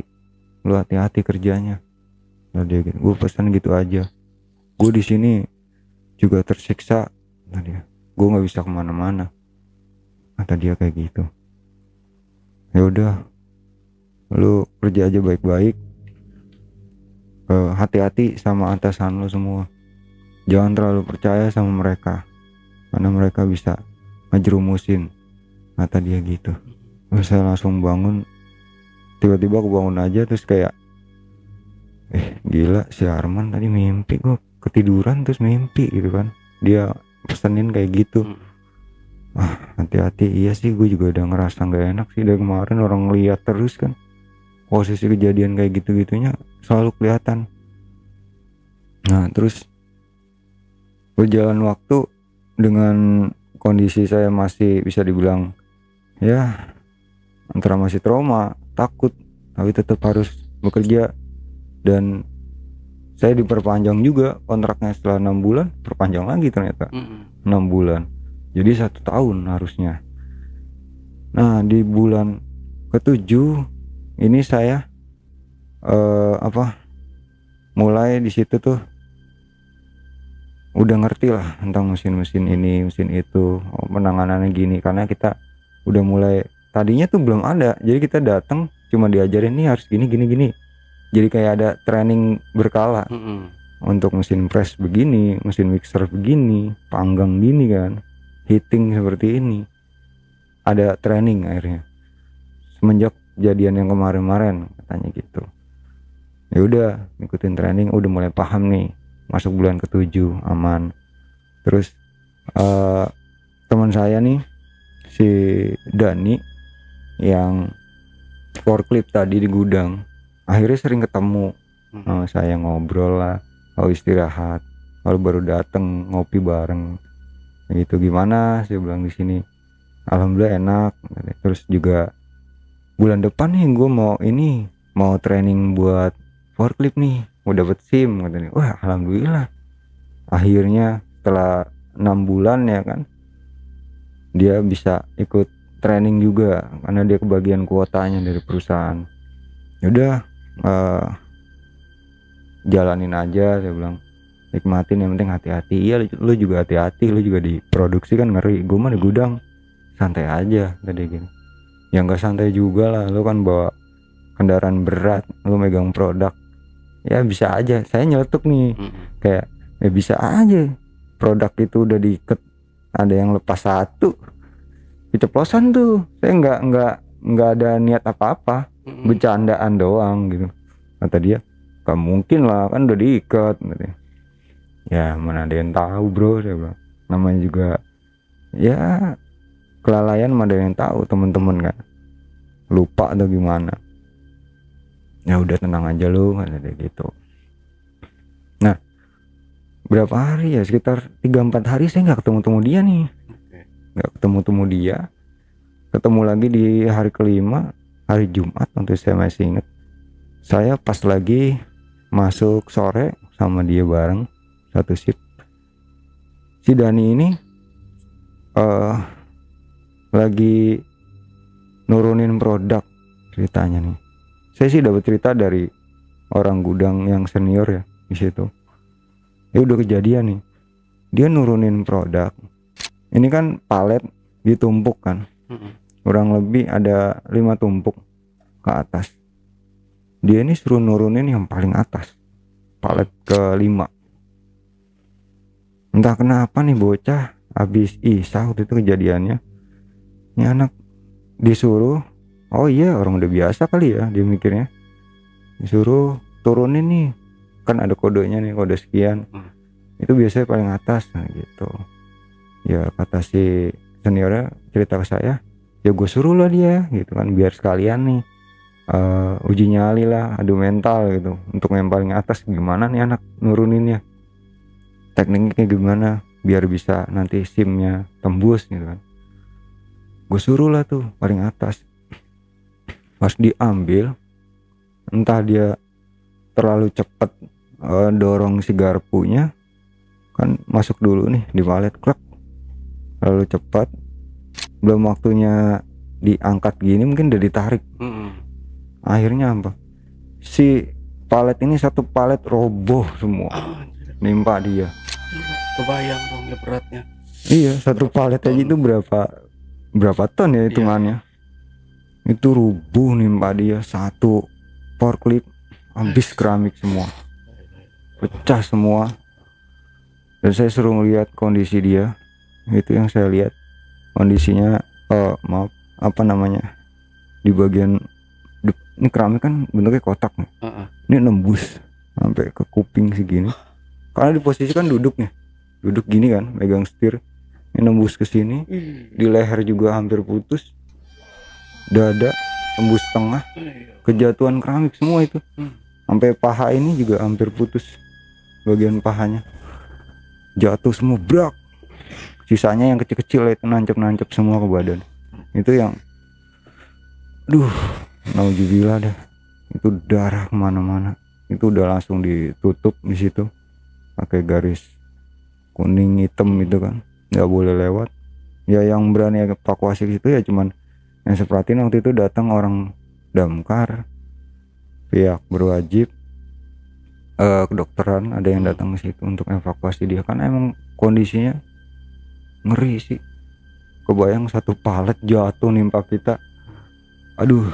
Lo hati-hati kerjanya. Nah dia gitu, gue pesan gitu aja. Gue di sini juga tersiksa. Nah dia, gue nggak bisa kemana-mana. Kata dia kayak gitu. Ya udah, lu kerja aja baik-baik. Hati-hati sama atasan lu semua. Jangan terlalu percaya sama mereka, karena mereka bisa ngejerumusin. Kata dia gitu. Terus saya langsung bangun. Tiba-tiba aku bangun aja, terus kayak, gila si Arman tadi mimpi, gue ketiduran terus mimpi gitu kan. Dia pesenin kayak gitu. Hati-hati. Iya sih, gue juga udah ngerasa gak enak sih dari kemarin, orang lihat terus kan. Posisi kejadian kayak gitu-gitunya selalu kelihatan. Nah terus berjalan waktu, dengan kondisi saya masih bisa dibilang ya antara masih trauma, takut, tapi tetap harus bekerja. Dan saya diperpanjang juga kontraknya, setelah 6 bulan perpanjang lagi ternyata. 6 bulan jadi 1 tahun harusnya. Nah di bulan ke-7 ini saya mulai di situ tuh udah ngerti lah tentang mesin-mesin ini, mesin itu, penanganannya gini. Karena kita udah mulai, tadinya tuh belum ada, jadi kita datang cuma diajarin nih harus gini. Jadi kayak ada training berkala. Untuk mesin press begini, mesin mixer begini, panggang gini kan, heating seperti ini. Ada training akhirnya semenjak kejadian yang kemarin katanya gitu. Ya udah ikutin training, udah mulai paham nih, masuk bulan ke-7 aman. Terus teman saya nih si Dani yang forklift tadi di gudang, akhirnya sering ketemu. Saya ngobrol lah, mau istirahat, lalu baru dateng ngopi bareng gitu. Gimana saya bilang di sini, alhamdulillah enak. Terus juga bulan depan nih gue mau training buat forklift nih, mau dapet SIM katanya. Wah alhamdulillah, akhirnya setelah 6 bulan ya kan dia bisa ikut training juga karena dia kebagian kuotanya dari perusahaan. Yaudah jalanin aja, saya bilang, nikmatin, yang penting hati-hati. Iya lu juga hati-hati, lu juga di produksi kan ngeri, gue mah di gudang santai aja tadi gini. Ya nggak santai juga lah, lu kan bawa kendaraan berat, lu megang produk, ya bisa aja saya nyeletuk nih. Kayak ya bisa aja produk itu udah diikat, ada yang lepas satu, keceplosan tuh. Saya nggak ada niat apa-apa, bercandaan doang gitu. Kata dia, gak mungkin lah kan udah diikat. Ya mana ada yang tahu bro, saya bilang. Namanya juga ya kelalaian, mana ada yang tahu teman-teman kan, lupa atau gimana. Ya udah tenang aja lu, kata dia gitu. Nah berapa hari ya, sekitar 3-4 hari saya nggak ketemu dia nih, nggak ketemu dia. Ketemu lagi di hari kelima, hari Jumat, nanti saya masih inget. Saya pas lagi masuk sore sama dia bareng satu shift. Si Dani ini lagi nurunin produk ceritanya nih. Saya sih dapat cerita dari orang gudang yang senior ya di situ. Ya udah kejadian nih, dia nurunin produk. Ini kan palet ditumpuk kan, kurang lebih ada 5 tumpuk ke atas. Dia ini suruh nurunin yang paling atas, palet ke-5. Entah kenapa nih bocah habis isya waktu itu kejadiannya. Ini anak disuruh, oh iya orang udah biasa kali ya dia mikirnya, disuruh turunin nih, kan ada kodenya nih, kode sekian, itu biasanya paling atas. Nah gitu ya, kata si seniornya cerita ke saya, ya gue suruh lah dia gitu kan, biar sekalian nih uji nyali lah, adu mental gitu, untuk yang paling atas gimana nih anak nuruninnya, tekniknya kayak gimana biar bisa nanti SIM-nya tembus gitu kan. Gue suruh lah tuh paling atas. Pas diambil, entah dia terlalu cepet dorong si garpunya, kan masuk dulu nih di palet, klek, terlalu cepat, belum waktunya diangkat gini mungkin udah ditarik. Akhirnya apa, si palet ini satu palet roboh semua, nimpa dia. Kebayang dong ya beratnya. Iya, satu palet aja itu berapa ton ya hitungannya. Itu rubuh nimpa dia, satu forklift habis keramik semua, pecah semua. Dan saya suruh ngeliat kondisi dia, itu yang saya lihat kondisinya, maaf apa namanya, di bagian ini keramik kan bentuknya kotak nih, ini nembus sampai ke kuping segini, karena di posisi kan duduk gini kan, megang setir, ini nembus ke sini, di leher juga hampir putus, dada tembus tengah, kejatuhan keramik semua itu, sampai paha ini juga hampir putus, bagian pahanya jatuh semua, brak. Sisanya yang kecil-kecil itu nancep semua ke badan. Itu yang nauzubillah dah, itu darah kemana-mana. Itu udah langsung ditutup di situ pakai garis kuning hitam itu kan, nggak boleh lewat. Ya yang berani evakuasi itu ya cuman yang seperhatiin waktu itu datang orang damkar, pihak berwajib, kedokteran, ada yang datang ke situ untuk evakuasi dia, karena emang kondisinya ngeri sih. Kebayang satu palet jatuh nimpa kita, aduh,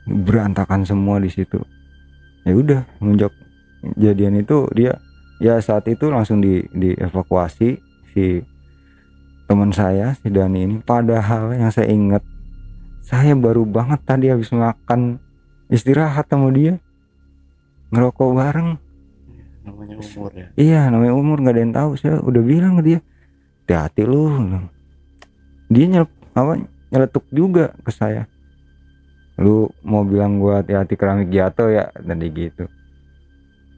berantakan semua di situ. Ya udah, semenjak kejadian itu dia ya saat itu langsung dievakuasi si teman saya, si Dani ini. Padahal yang saya ingat, saya baru banget tadi habis makan istirahat sama dia. ngerokok bareng. Namanya umur ya. Iya, namanya umur, nggak ada yang tahu. Saya udah bilang ke dia, hati-hati lu. Dia nyeletuk juga ke saya, lu mau bilang gua hati-hati keramik jatuh ya, tadi gitu.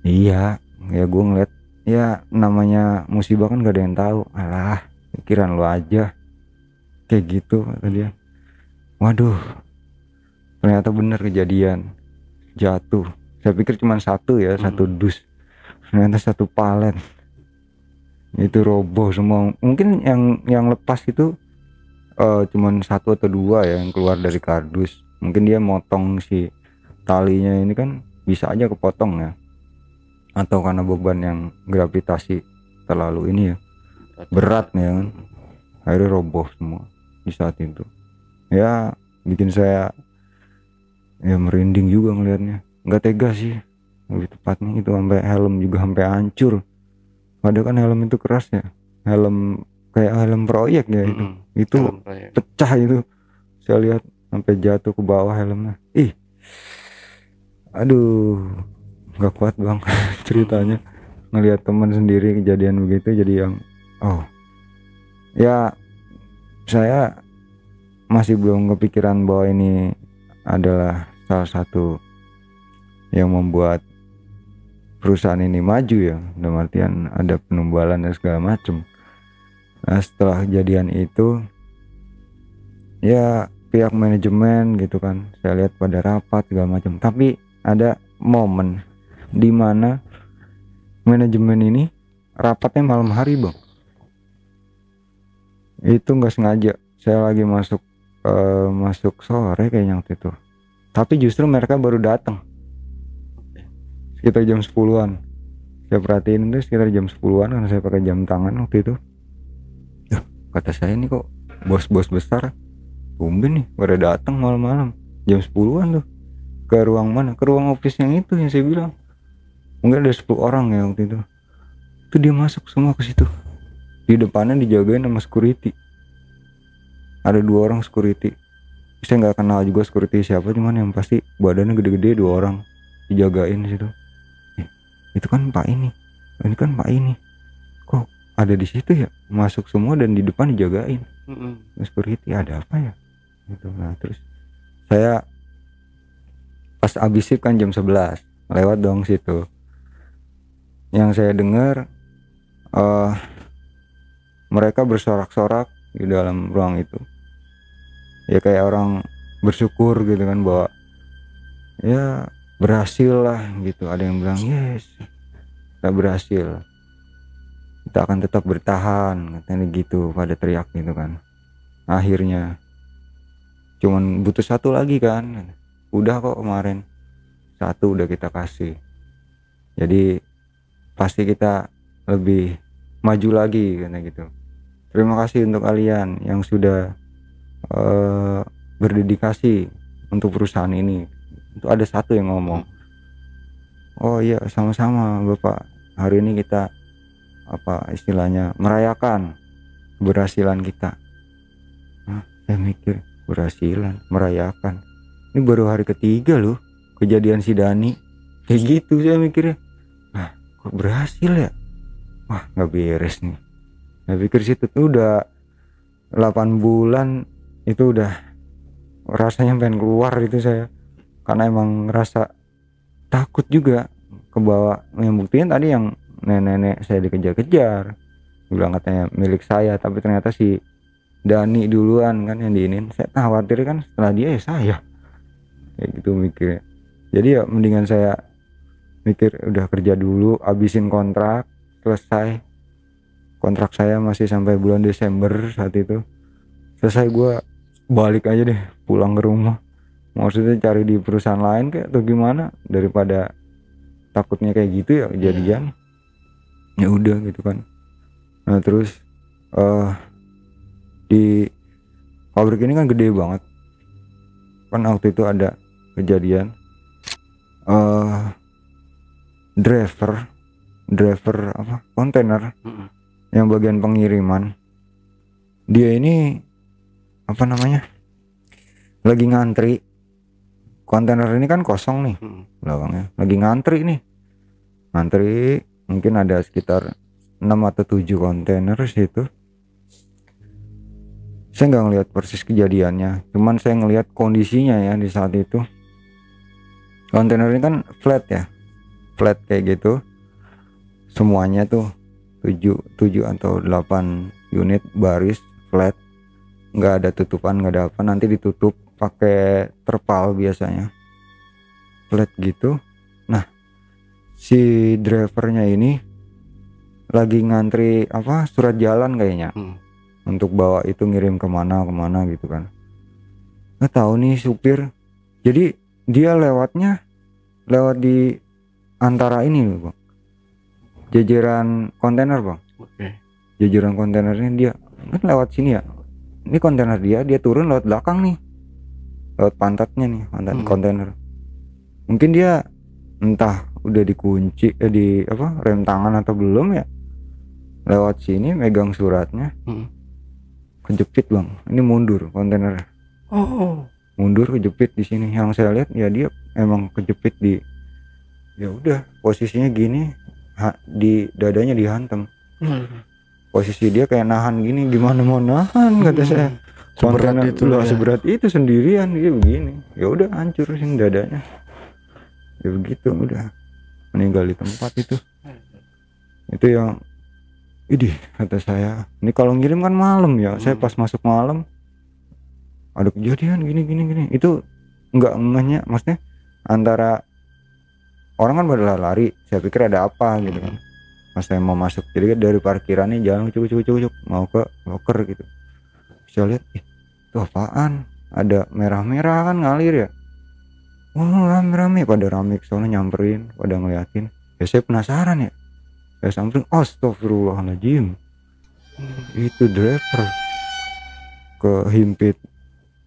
Iya, ya gua ngeliat, ya namanya musibah kan gak ada yang tahu. Alah, pikiran lu aja, kayak gitu kata dia. Waduh, ternyata bener kejadian jatuh. Saya pikir cuma satu ya, satu dus, ternyata satu palet itu roboh semua. Mungkin yang lepas itu cuman satu atau dua ya yang keluar dari kardus. Mungkin dia motong si talinya ini kan, bisa aja kepotong ya, atau karena beban yang gravitasi terlalu ini ya, berat ya kan, akhirnya roboh semua di saat itu. Ya bikin saya ya merinding juga ngelihatnya, nggak tega sih lebih tepatnya itu. Sampai helm juga sampai hancur, padahal kan helm itu keras ya, helm kayak helm proyek ya, itu pecah itu. Saya lihat sampai jatuh ke bawah helmnya. Aduh, nggak kuat bang ceritanya ngelihat teman sendiri kejadian begitu. Jadi yang ya saya masih belum kepikiran bahwa ini adalah salah satu yang membuat perusahaan ini maju ya, dalam artian ada penumbalan dan segala macam. Nah setelah kejadian itu ya pihak manajemen gitu kan, saya lihat pada rapat segala macam. Tapi ada momen di mana manajemen ini rapatnya malam hari bang. Itu nggak sengaja, saya lagi masuk sore kayaknya waktu itu, tapi justru mereka baru datang sekitar jam 10-an. Saya perhatiin itu sekitar jam 10-an karena saya pakai jam tangan waktu itu. Kata saya, ini kok bos-bos besar tumben nih pada datang malam-malam jam 10-an tuh. Ke ruang mana? Ke ruang office yang itu yang saya bilang. Mungkin ada 10 orang ya waktu itu. Itu dia masuk semua ke situ. Di depannya dijagain sama security. Ada 2 orang security. Saya nggak kenal juga security siapa, cuman yang pasti badannya gede-gede, 2 orang dijagain di situ. Itu kan Pak ini kan Pak ini. Kok ada di situ ya? Masuk semua dan di depan dijagain. Security, ada apa ya? Gitu. Nah terus saya pas abis shift kan jam 11 lewat dong situ. Yang saya dengar mereka bersorak-sorak di dalam ruang itu. Ya kayak orang bersyukur gitu kan, bahwa ya berhasil lah gitu. Ada yang bilang yes, kita berhasil, kita akan tetap bertahan, katanya gitu, pada teriak gitu kan. Akhirnya cuman butuh 1 lagi kan, udah kok kemarin 1 udah kita kasih, jadi pasti kita lebih maju lagi karena gitu. Terima kasih untuk kalian yang sudah berdedikasi untuk perusahaan ini. Itu ada 1 yang ngomong, oh iya sama-sama Bapak, hari ini kita apa istilahnya merayakan keberhasilan kita. Saya mikir, keberhasilan, merayakan, ini baru hari ketiga loh kejadian si Dani kayak gitu. Saya mikirnya, nah kok berhasil ya, wah nggak beres nih. Saya pikir situ tuh udah 8 bulan itu udah rasanya pengen keluar itu saya, karena emang ngerasa takut juga kebawa. Yang buktinya tadi yang nenek-nenek saya dikejar-kejar, bilang katanya milik saya, tapi ternyata si Dani duluan kan yang diinin. Saya khawatir kan setelah dia ya saya, kayak gitu mikirnya. Jadi ya mendingan saya mikir udah kerja dulu, abisin kontrak, selesai kontrak saya masih sampai bulan Desember saat itu, selesai gue balik aja deh, pulang ke rumah. Maksudnya cari di perusahaan lain kayak atau gimana, daripada takutnya kayak gitu ya kejadian. Ya udah gitu kan. Nah terus di pabrik ini kan gede banget kan. Waktu itu ada kejadian driver apa kontainer yang bagian pengiriman, dia ini apa namanya lagi ngantri kontainer ini kan kosong nih belakangnya, lagi ngantri mungkin ada sekitar 6 atau 7 kontainer situ. Saya nggak ngelihat persis kejadiannya, cuman saya ngelihat kondisinya ya di saat itu. Kontainer ini kan flat kayak gitu, semuanya tuh 7 atau 8 unit baris flat, nggak ada tutupan, nggak ada apa, nanti ditutup pakai terpal biasanya, flat gitu. Nah, si drivernya ini lagi ngantri surat jalan kayaknya, untuk bawa itu ngirim kemana gitu kan. Nggak tahu nih supir, jadi dia lewat di antara ini loh bang, jajaran kontainer bang. Jajaran kontainernya dia kan lewat sini ya, ini kontainer dia turun lewat belakang nih, lewat pantatnya nih kontainer. Mungkin dia entah udah dikunci rem tangan atau belum ya, lewat sini megang suratnya, kejepit bang. Ini mundur kontainer, mundur kejepit di sini. Yang saya lihat ya dia emang kejepit ya udah posisinya gini, di dadanya dihantam. Posisi dia kayak nahan gini, gimana mau nahan kata saya. Seberat itu sendirian dia begini, ya udah hancur sih dadanya. Ya begitu, udah meninggal di tempat itu. Itu yang idih kata saya, ini kalau ngirim kan malam ya. Saya pas masuk malam ada kejadian gini. Itu enggak ngehnya, maksudnya antara orang kan pada lari, saya pikir ada apa gitu kan. Pas saya mau masuk, jadi dari parkirannya jalan cucuk mau ke loker gitu. Saya lihat, itu apaan? Ada merah-merah kan ngalir ya. Wah, rame-rame, pada rame soalnya nyamperin, pada ngeliatin. Ya saya penasaran ya. Saya samperin, astagfirullahaladzim. Itu driver kehimpit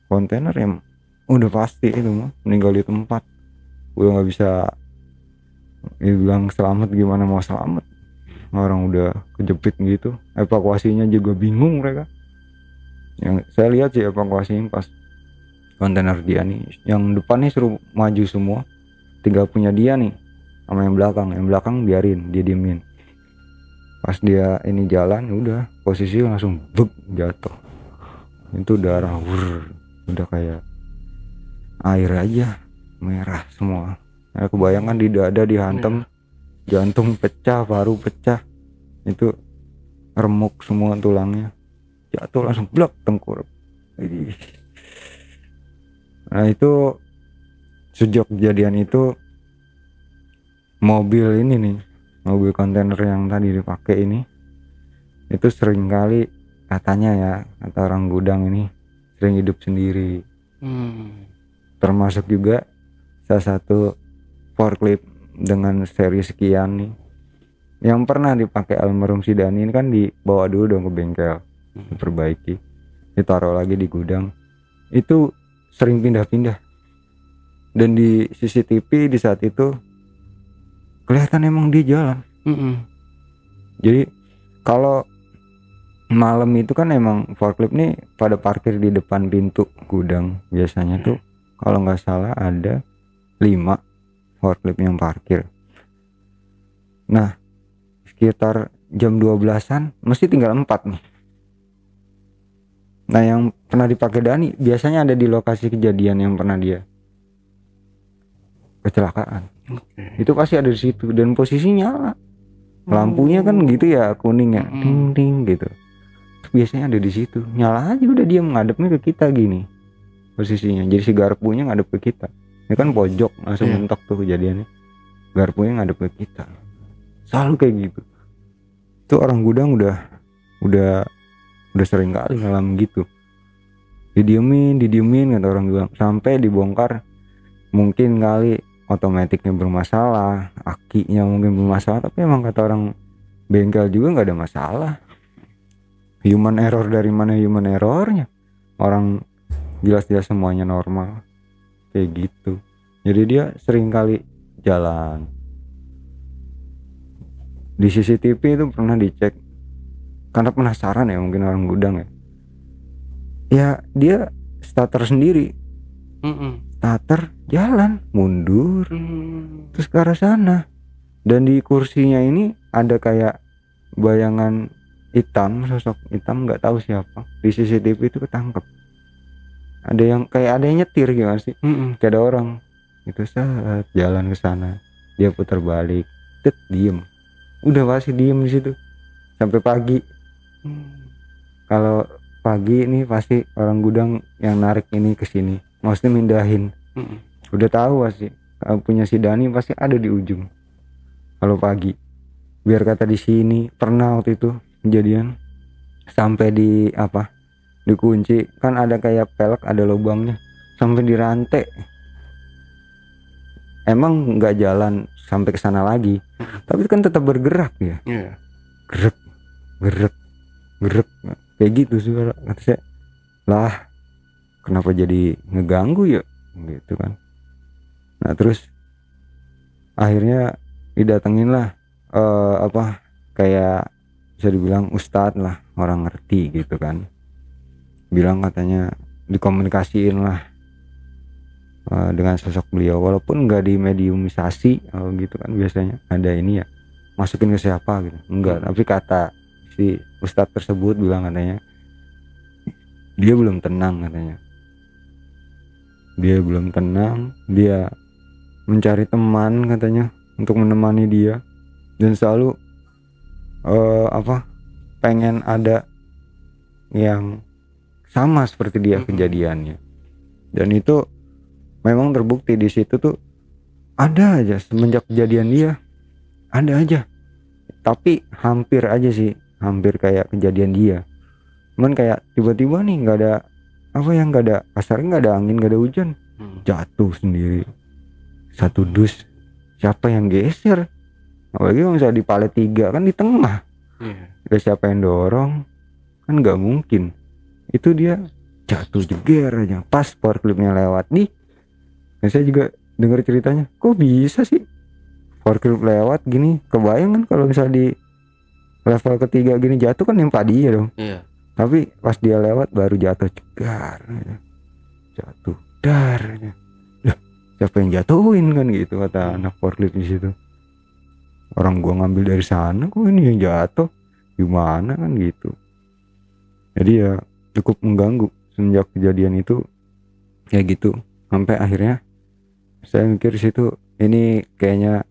kontainer yang udah pasti itu mah meninggal di tempat. Udah nggak bisa bilang selamat, gimana mau selamat, orang udah kejepit gitu. Evakuasinya juga bingung mereka. Yang saya lihat sih evakuasinya pas kontainer dia nih, yang depan nih suruh maju semua, tinggal punya dia nih sama yang belakang biarin dia diemin. Pas dia ini jalan udah posisi langsung jatuh. Itu darah udah kayak air aja, merah semua. Nah, kebayangkan di dada dihantam, jantung pecah, paru pecah, itu remuk semua tulangnya, jatuh langsung blok tengkurap. Nah itu sejak kejadian itu mobil ini nih, mobil kontainer yang tadi dipakai ini, itu sering kali katanya ya, kata orang gudang ini sering hidup sendiri. Termasuk juga salah satu forklift dengan seri sekian nih yang pernah dipakai almarhum si Dani ini kan dibawa dulu dong ke bengkel, diperbaiki, ditaruh lagi di gudang. Itu sering pindah-pindah, dan di CCTV di saat itu kelihatan emang dia jalan. Jadi kalau malam itu kan emang forklift nih pada parkir di depan pintu gudang. Biasanya tuh kalau nggak salah ada 5 forklift yang parkir. Nah sekitar jam 12-an mesti tinggal 4 nih. Nah yang pernah dipakai Dani biasanya ada di lokasi kejadian yang pernah dia kecelakaan. Itu pasti ada di situ, dan posisinya nyala. Lampunya kan gitu ya, kuning ya, ding ding gitu. Biasanya ada di situ, nyala aja udah, dia menghadapnya ke kita gini posisinya. Jadi si garpunya ngadep ke kita. Ini kan pojok langsung mentok tuh kejadiannya. Garpunya ngadep ke kita. Selalu kayak gitu. Itu orang gudang udah sering kali ngalamin gitu. Didiemin kata orang bilang, sampai dibongkar. Mungkin kali otomatiknya bermasalah, akinya mungkin bermasalah, tapi emang kata orang bengkel juga nggak ada masalah. Human error, dari mana human errornya? Orang jelas-jelas semuanya normal kayak gitu. Jadi dia sering kali jalan. Di CCTV itu pernah dicek karena penasaran ya, mungkin orang gudang ya. Ya dia starter sendiri. starter jalan mundur terus ke arah sana. Dan di kursinya ini ada kayak bayangan hitam, sosok hitam nggak tahu siapa. Di CCTV itu ketangkep. Ada yang nyetir gimana sih? Kayak ada orang itu saat jalan ke sana, dia putar balik, diem. Udah pasti diem di situ sampai pagi. Kalau pagi ini pasti orang gudang yang narik ini ke sini, maksudnya mindahin. Udah tahu pasti punya si Dani pasti ada di ujung. Kalau pagi, biar kata di sini pernah waktu itu kejadian sampai dikunci kan, ada kayak pelek ada lubangnya, sampai dirantai. Emang nggak jalan sampai ke sana lagi, tapi kan tetap bergerak ya. Gerak kayak gitu suara. Kata saya, lah kenapa jadi ngeganggu ya gitu kan. Nah terus akhirnya didatengin lah kayak bisa dibilang ustadz lah, orang ngerti gitu kan. Bilang katanya dikomunikasiin lah dengan sosok beliau, walaupun nggak dimediumisasi gitu kan. Biasanya ada ini ya, masukin ke siapa gitu, enggak. Tapi kata si ustadz tersebut bilang katanya dia belum tenang, katanya dia belum tenang, dia mencari teman katanya untuk menemani dia, dan selalu pengen ada yang sama seperti dia kejadiannya. Dan itu memang terbukti di situ tuh ada aja semenjak kejadian dia, ada aja. Tapi hampir aja sih, hampir kayak kejadian dia. Cuman kayak tiba-tiba nih nggak ada nggak ada kasarnya, nggak ada angin, nggak ada hujan, jatuh sendiri satu dus. Siapa yang geser? Apalagi kalau misalnya di palet 3 kan di tengah, gak siapa yang dorong kan, nggak mungkin. Itu dia jatuh jeger aja pas power clipnya lewat nih. Dan saya juga dengar ceritanya, kok bisa sih power clip lewat gini. Kebayang kan kalau misalnya di level ketiga gini jatuh kan nimpa dia dong. Tapi pas dia lewat baru jatuh jegar, jatuh dar. Loh, siapa yang jatuhin kan gitu, kata anak power clip di situ. Orang gua ngambil dari sana, kok ini yang jatuh gimana kan gitu. Jadi ya cukup mengganggu semenjak kejadian itu kayak gitu. Sampai akhirnya saya mikir situ, ini kayaknya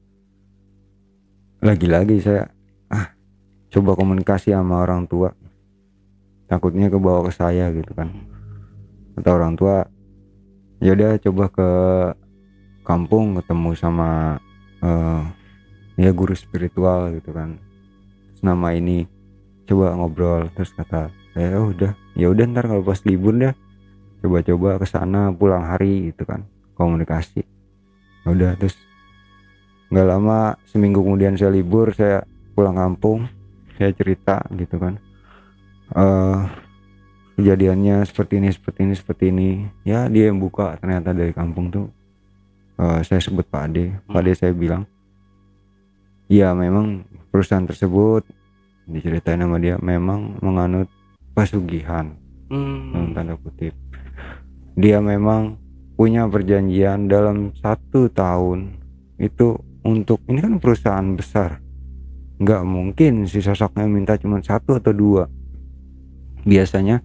lagi-lagi saya coba komunikasi sama orang tua, takutnya kebawa ke saya gitu kan. Atau orang tua ya udah coba ke kampung ketemu sama ya guru spiritual gitu kan. Terus nama ini coba ngobrol. Terus kata saya, ya udah ntar kalau pas libur dah coba-coba ke sana pulang hari gitu kan, komunikasi. Udah, terus nggak lama seminggu kemudian saya libur, saya pulang kampung, saya cerita gitu kan, kejadiannya seperti ini. Ya dia yang buka, ternyata dari kampung tuh saya sebut Pak Ade. Saya bilang ya memang perusahaan tersebut, diceritain sama dia, memang menganut pesugihan dalam tanda kutip. Dia memang punya perjanjian dalam 1 tahun itu untuk, ini kan perusahaan besar, nggak mungkin si sosoknya minta cuma 1 atau 2. Biasanya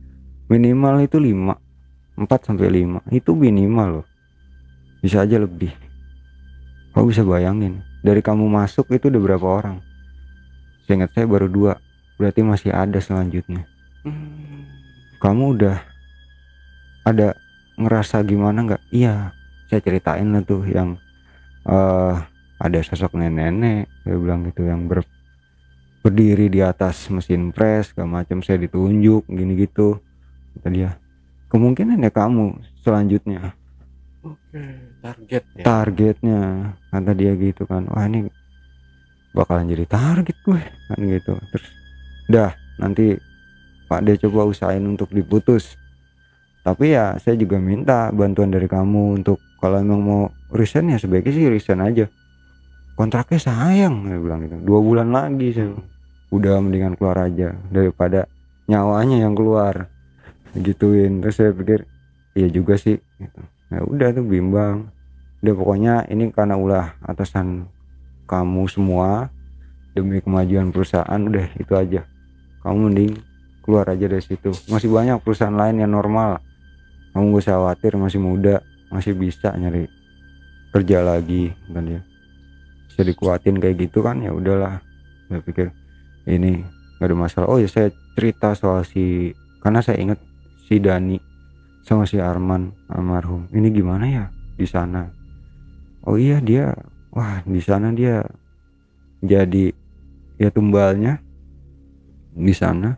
minimal itu 4 sampai 5 itu minimal loh, bisa aja lebih. Kau bisa bayangin dari kamu masuk itu udah berapa orang? Seingat saya baru 2, berarti masih ada selanjutnya. Kamu udah ada ngerasa gimana nggak? Iya, saya ceritain lah tuh yang ada sosok nenek-nenek, saya bilang gitu, yang berdiri di atas mesin press segala macam. Saya ditunjuk gini gitu, kata dia, kemungkinan ya kamu selanjutnya. Targetnya kata dia gitu kan. Wah, ini bakalan jadi target gue kan gitu. Terus dah nanti Pak D coba usahain untuk diputus, tapi ya saya juga minta bantuan dari kamu untuk kalau emang mau resign ya sebaiknya sih resign aja, kontraknya sayang, saya bilang gitu. 2 bulan lagi, saya udah mendingan keluar aja daripada nyawanya yang keluar gituin. Terus saya pikir iya juga sih gitu. Ya udah tuh bimbang, udah pokoknya ini karena ulah atasan kamu semua demi kemajuan perusahaan, udah itu aja, kamu mending keluar aja dari situ. Masih banyak perusahaan lain yang normal, kamu gak usah khawatir, masih muda, masih bisa nyari kerja lagi kan ya. Bisa dikuatin kayak gitu kan, ya udahlah. Saya pikir ini gak ada masalah. Oh ya, saya cerita soal karena saya ingat si Dani sama si Arman almarhum ini gimana ya di sana. Oh iya, di sana dia jadi ya tumbalnya di sana,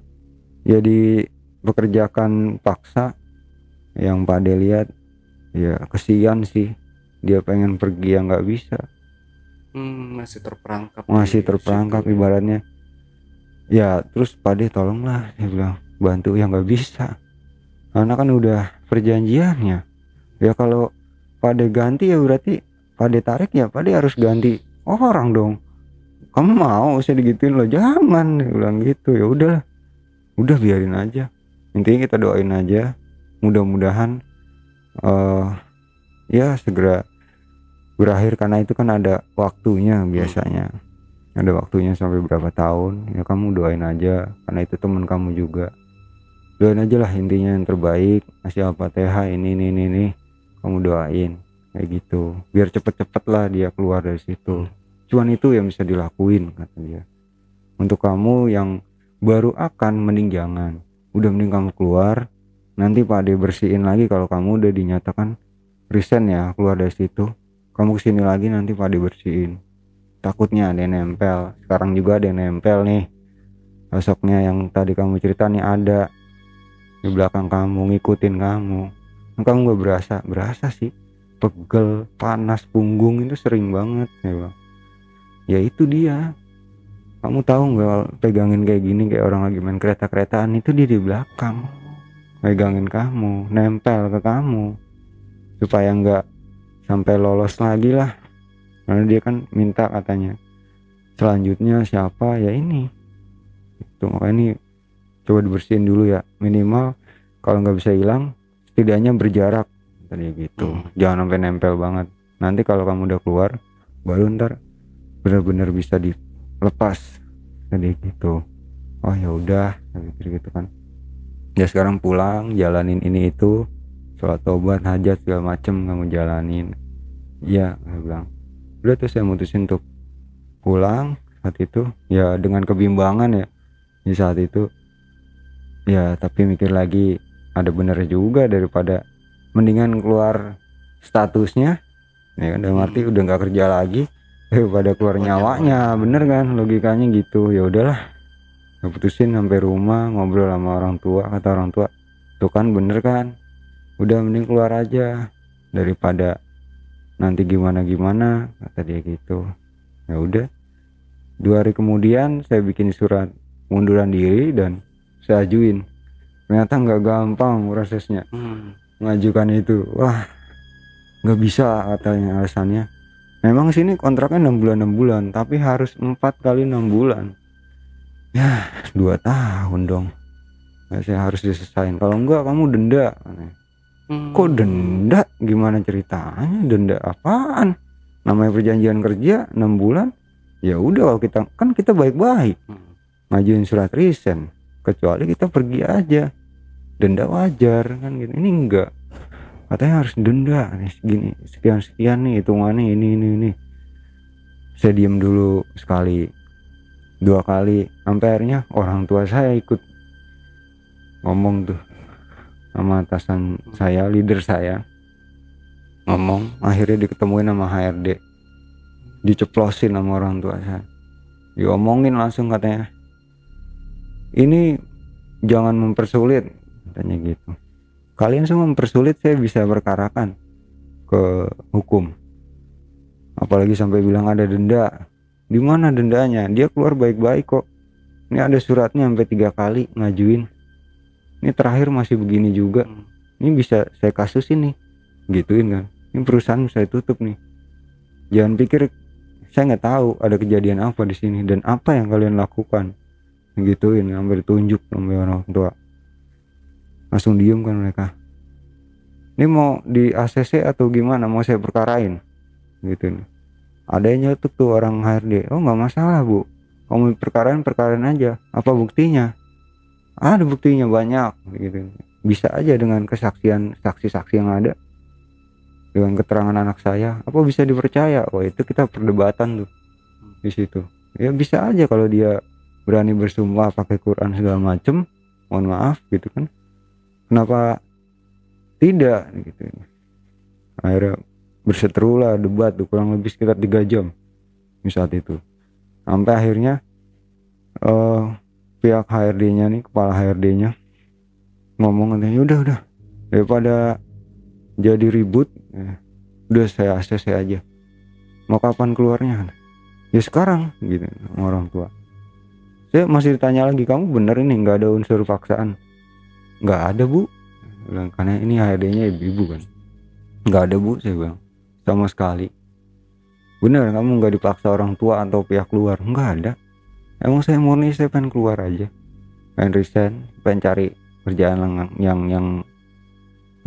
ya dipekerjakan paksa. Yang Pak Ade lihat ya kesian sih, dia pengen pergi yang nggak bisa. Masih terperangkap ibaratnya ya. Terus Pak Ade tolonglah, saya bilang, bantu yang nggak bisa, karena kan udah perjanjiannya ya. Kalau Pak Ade ganti ya berarti Pak Ade tarik, ya Pak Ade harus ganti orang dong. Kamu mau saya digituin loh? Jangan, dia bilang gitu. Ya udah biarin aja, intinya kita doain aja, mudah-mudahan ya segera berakhir, karena itu kan ada waktunya, biasanya ada waktunya sampai berapa tahun. Ya kamu doain aja, karena itu teman kamu juga, doain aja lah intinya yang terbaik. Kasih Al-Fatihah, ini kamu doain kayak gitu, biar cepet-cepet lah dia keluar dari situ. Cuman itu yang bisa dilakuin, kata dia. Untuk kamu yang baru akan, mending jangan, udah mending kamu keluar. Nanti Pak Ade bersihin lagi kalau kamu udah dinyatakan resign ya, keluar dari situ. Kamu kesini lagi nanti Pak Ade bersihin, takutnya ada yang nempel. Sekarang juga ada yang nempel nih, sosoknya yang tadi kamu cerita nih, ada di belakang kamu ngikutin kamu. Kamu gak berasa sih, pegel, panas punggung itu sering banget ya Bang. Ya itu dia, kamu tahu nggak, pegangin kayak gini kayak orang lagi main kereta-keretaan, itu dia di belakang pegangin kamu, nempel ke kamu supaya nggak sampai lolos lagi lah. Karena dia kan minta katanya selanjutnya siapa ya ini itu, makanya ini coba dibersihin dulu ya, minimal kalau nggak bisa hilang setidaknya berjarak tadi gitu. Jangan sampai nempel banget, nanti kalau kamu udah keluar baru ntar benar-benar bisa dilepas tadi gitu. Oh ya udah, gitu kan ya. Sekarang pulang, jalanin ini itu, sholat tobat, hajat segala macem kamu jalanin ya. Saya bilang udah, tuh saya mutusin untuk pulang saat itu ya, dengan kebimbangan ya di saat itu ya. Tapi mikir lagi, ada bener juga, daripada mendingan keluar statusnya ya, dalam arti udah nggak kerja lagi daripada keluar nyawanya, bener kan logikanya gitu. Ya udahlah, saya putusin sampai rumah, ngobrol sama orang tua. Kata orang tua, tuh kan bener kan, udah mending keluar aja daripada nanti gimana, kata dia gitu. Ya udah, 2 hari kemudian saya bikin surat munduran diri dan saya ajuin. Ternyata nggak gampang prosesnya mengajukan itu. Wah, nggak bisa katanya, alasannya memang sini kontraknya 6 bulan, tapi harus 4 kali 6 bulan. Ya 2 tahun dong. Nah, saya harus diselesain, kalau enggak kamu denda. Kok denda? Gimana ceritanya? Denda apaan? Namanya perjanjian kerja 6 bulan. Ya udah, kalau kita baik-baik ngajuin surat resign, kecuali kita pergi aja, denda wajar kan gitu. Ini enggak, katanya harus denda nih segini, sekian nih hitungannya, ini. Saya diem dulu sekali, 2 kali, sampai akhirnya orang tua saya ikut ngomong tuh sama atasan saya, leader saya ngomong. Akhirnya diketemuin sama HRD, diceplosin sama orang tua saya, diomongin langsung, katanya ini jangan mempersulit, katanya gitu. Kalian semua mempersulit, saya bisa perkarakan ke hukum. Apalagi sampai bilang ada denda. Di mana dendanya? Dia keluar baik-baik kok. Ini ada suratnya sampai 3 kali ngajuin. Ini terakhir masih begini juga. Ini bisa saya kasusin nih, gituin kan. Ini perusahaan saya tutup nih. Jangan pikir saya nggak tahu ada kejadian apa di sini dan apa yang kalian lakukan. Gituin, sampai ditunjuk sama orang tua. Langsung diem kan mereka. ini mau di ACC atau gimana, mau saya perkarain gitu nih. Ada yang nyetuk tuh orang HRD, oh nggak masalah bu, kamu perkarain aja, apa buktinya? Ada buktinya banyak gitu. Bisa aja dengan kesaksian saksi-saksi yang ada, dengan keterangan anak saya, apa bisa dipercaya? Oh itu kita perdebatan tuh di situ. Ya bisa aja kalau dia berani bersumpah pakai Quran segala macem, mohon maaf gitu kan, kenapa tidak gitu. Akhirnya berseteru lah, debat tuh kurang lebih sekitar 3 jam di saat itu, sampai akhirnya pihak HRD-nya nih, kepala HRD-nya ngomong katanya udah daripada jadi ribut, udah saya ACC aja, mau kapan keluarnya? Ya sekarang gitu sama orang tua. Saya masih ditanya lagi, kamu bener ini nggak ada unsur paksaan? Nggak ada bu, bilang, karena ini HRD-nya ibu-ibu kan. Nggak ada bu, saya bilang, sama sekali. Bener kamu nggak dipaksa orang tua atau pihak luar? Nggak ada, emang saya murni, saya pengen keluar aja, pengen resign, pengen cari kerjaan yang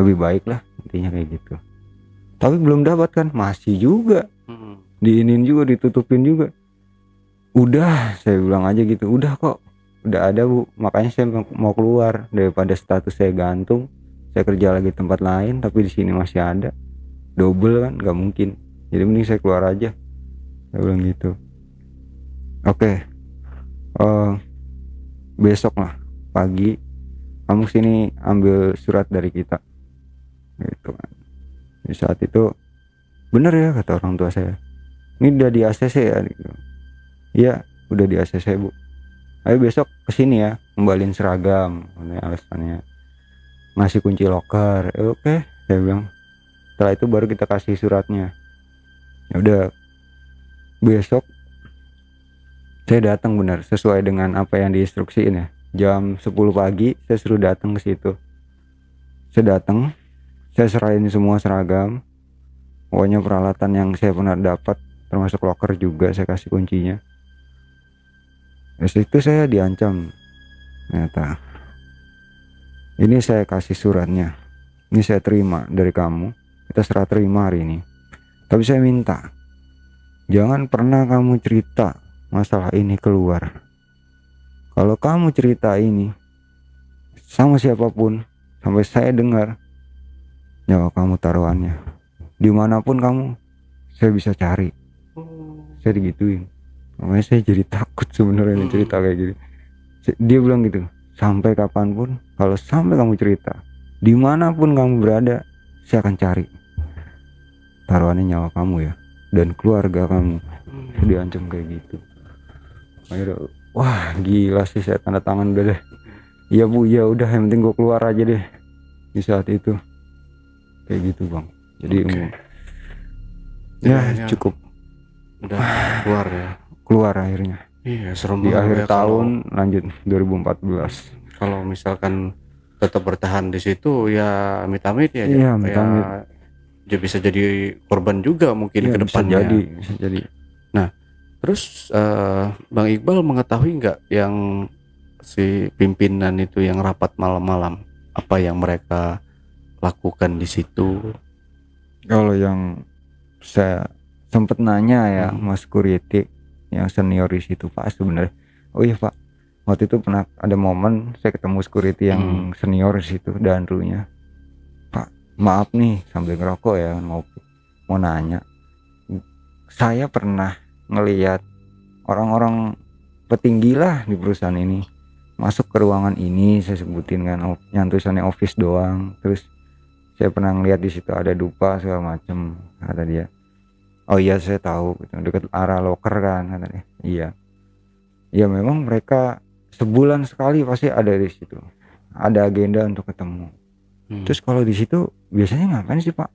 lebih baik lah, intinya kayak gitu. Tapi belum dapat kan, masih juga diinin juga, ditutupin juga. Udah, saya bilang aja gitu, udah kok, udah ada bu, makanya saya mau keluar, daripada status saya gantung, saya kerja lagi tempat lain tapi di sini masih ada, double kan, nggak mungkin, jadi mending saya keluar aja, saya bilang gitu. Oke, besok lah pagi kamu sini ambil surat dari kita gitu kan. Di saat itu bener ya kata orang tua saya, ini udah di ACC ya gitu. Iya udah di ACC bu, ayo besok kesini ya, kembaliin seragam, alasannya ngasih kunci loker. Oke, saya bilang, setelah itu baru kita kasih suratnya. Ya udah, besok saya datang benar sesuai dengan apa yang diinstruksiin ya, jam 10 pagi saya suruh datang ke situ. Saya datang, saya serahin semua seragam, pokoknya peralatan yang saya pernah dapat, termasuk loker juga saya kasih kuncinya. Terus itu saya diancam, ternyata ini saya kasih suratnya, ini saya terima dari kamu, kita serah terima hari ini, tapi saya minta jangan pernah kamu cerita masalah ini keluar. Kalau kamu cerita ini sama siapapun, sampai saya dengar, nyawa kamu taruhannya. Dimanapun kamu, saya bisa cari. Saya digituin, makanya saya jadi takut sebenarnya cerita kayak gini. Dia bilang gitu, sampai kapanpun, kalau sampai kamu cerita, dimanapun kamu berada, saya akan cari. Taruhannya nyawa kamu ya, dan keluarga kamu. Saya diancam kayak gitu. Akhirnya, wah gila sih, saya tanda tangan udah deh. Iya bu, ya udah, yang penting gue keluar aja deh. Di saat itu kayak gitu bang. Jadi ya cukup. Udah keluar ya. Keluar akhirnya. Iya, serem di banget akhir ya tahun lanjut 2014. Kalau misalkan tetap bertahan di situ ya amit-amit ya, Iya, amit-amit. Ya bisa jadi korban juga mungkin Ya, ke depannya. bisa jadi. Nah, terus Bang Iqbal mengetahui nggak yang si pimpinan itu yang rapat malam-malam, apa yang mereka lakukan di situ? Kalau yang saya sempet nanya ya, Mas Security yang senior di situ, Pak sebenarnya, oh iya Pak, waktu itu pernah ada momen saya ketemu security yang senior di situ, Danrunya. Pak maaf nih, sambil ngerokok ya, mau nanya, saya pernah ngelihat orang-orang petinggi lah di perusahaan ini masuk ke ruangan ini, saya sebutin kan, yang tulisannya office doang, terus saya pernah ngeliat di situ ada dupa segala macem, kata dia. Oh iya saya tahu, dekat arah loker kan, katanya. Iya. Ya memang mereka sebulan sekali pasti ada di situ, ada agenda untuk ketemu. Terus kalau di situ biasanya ngapain sih Pak?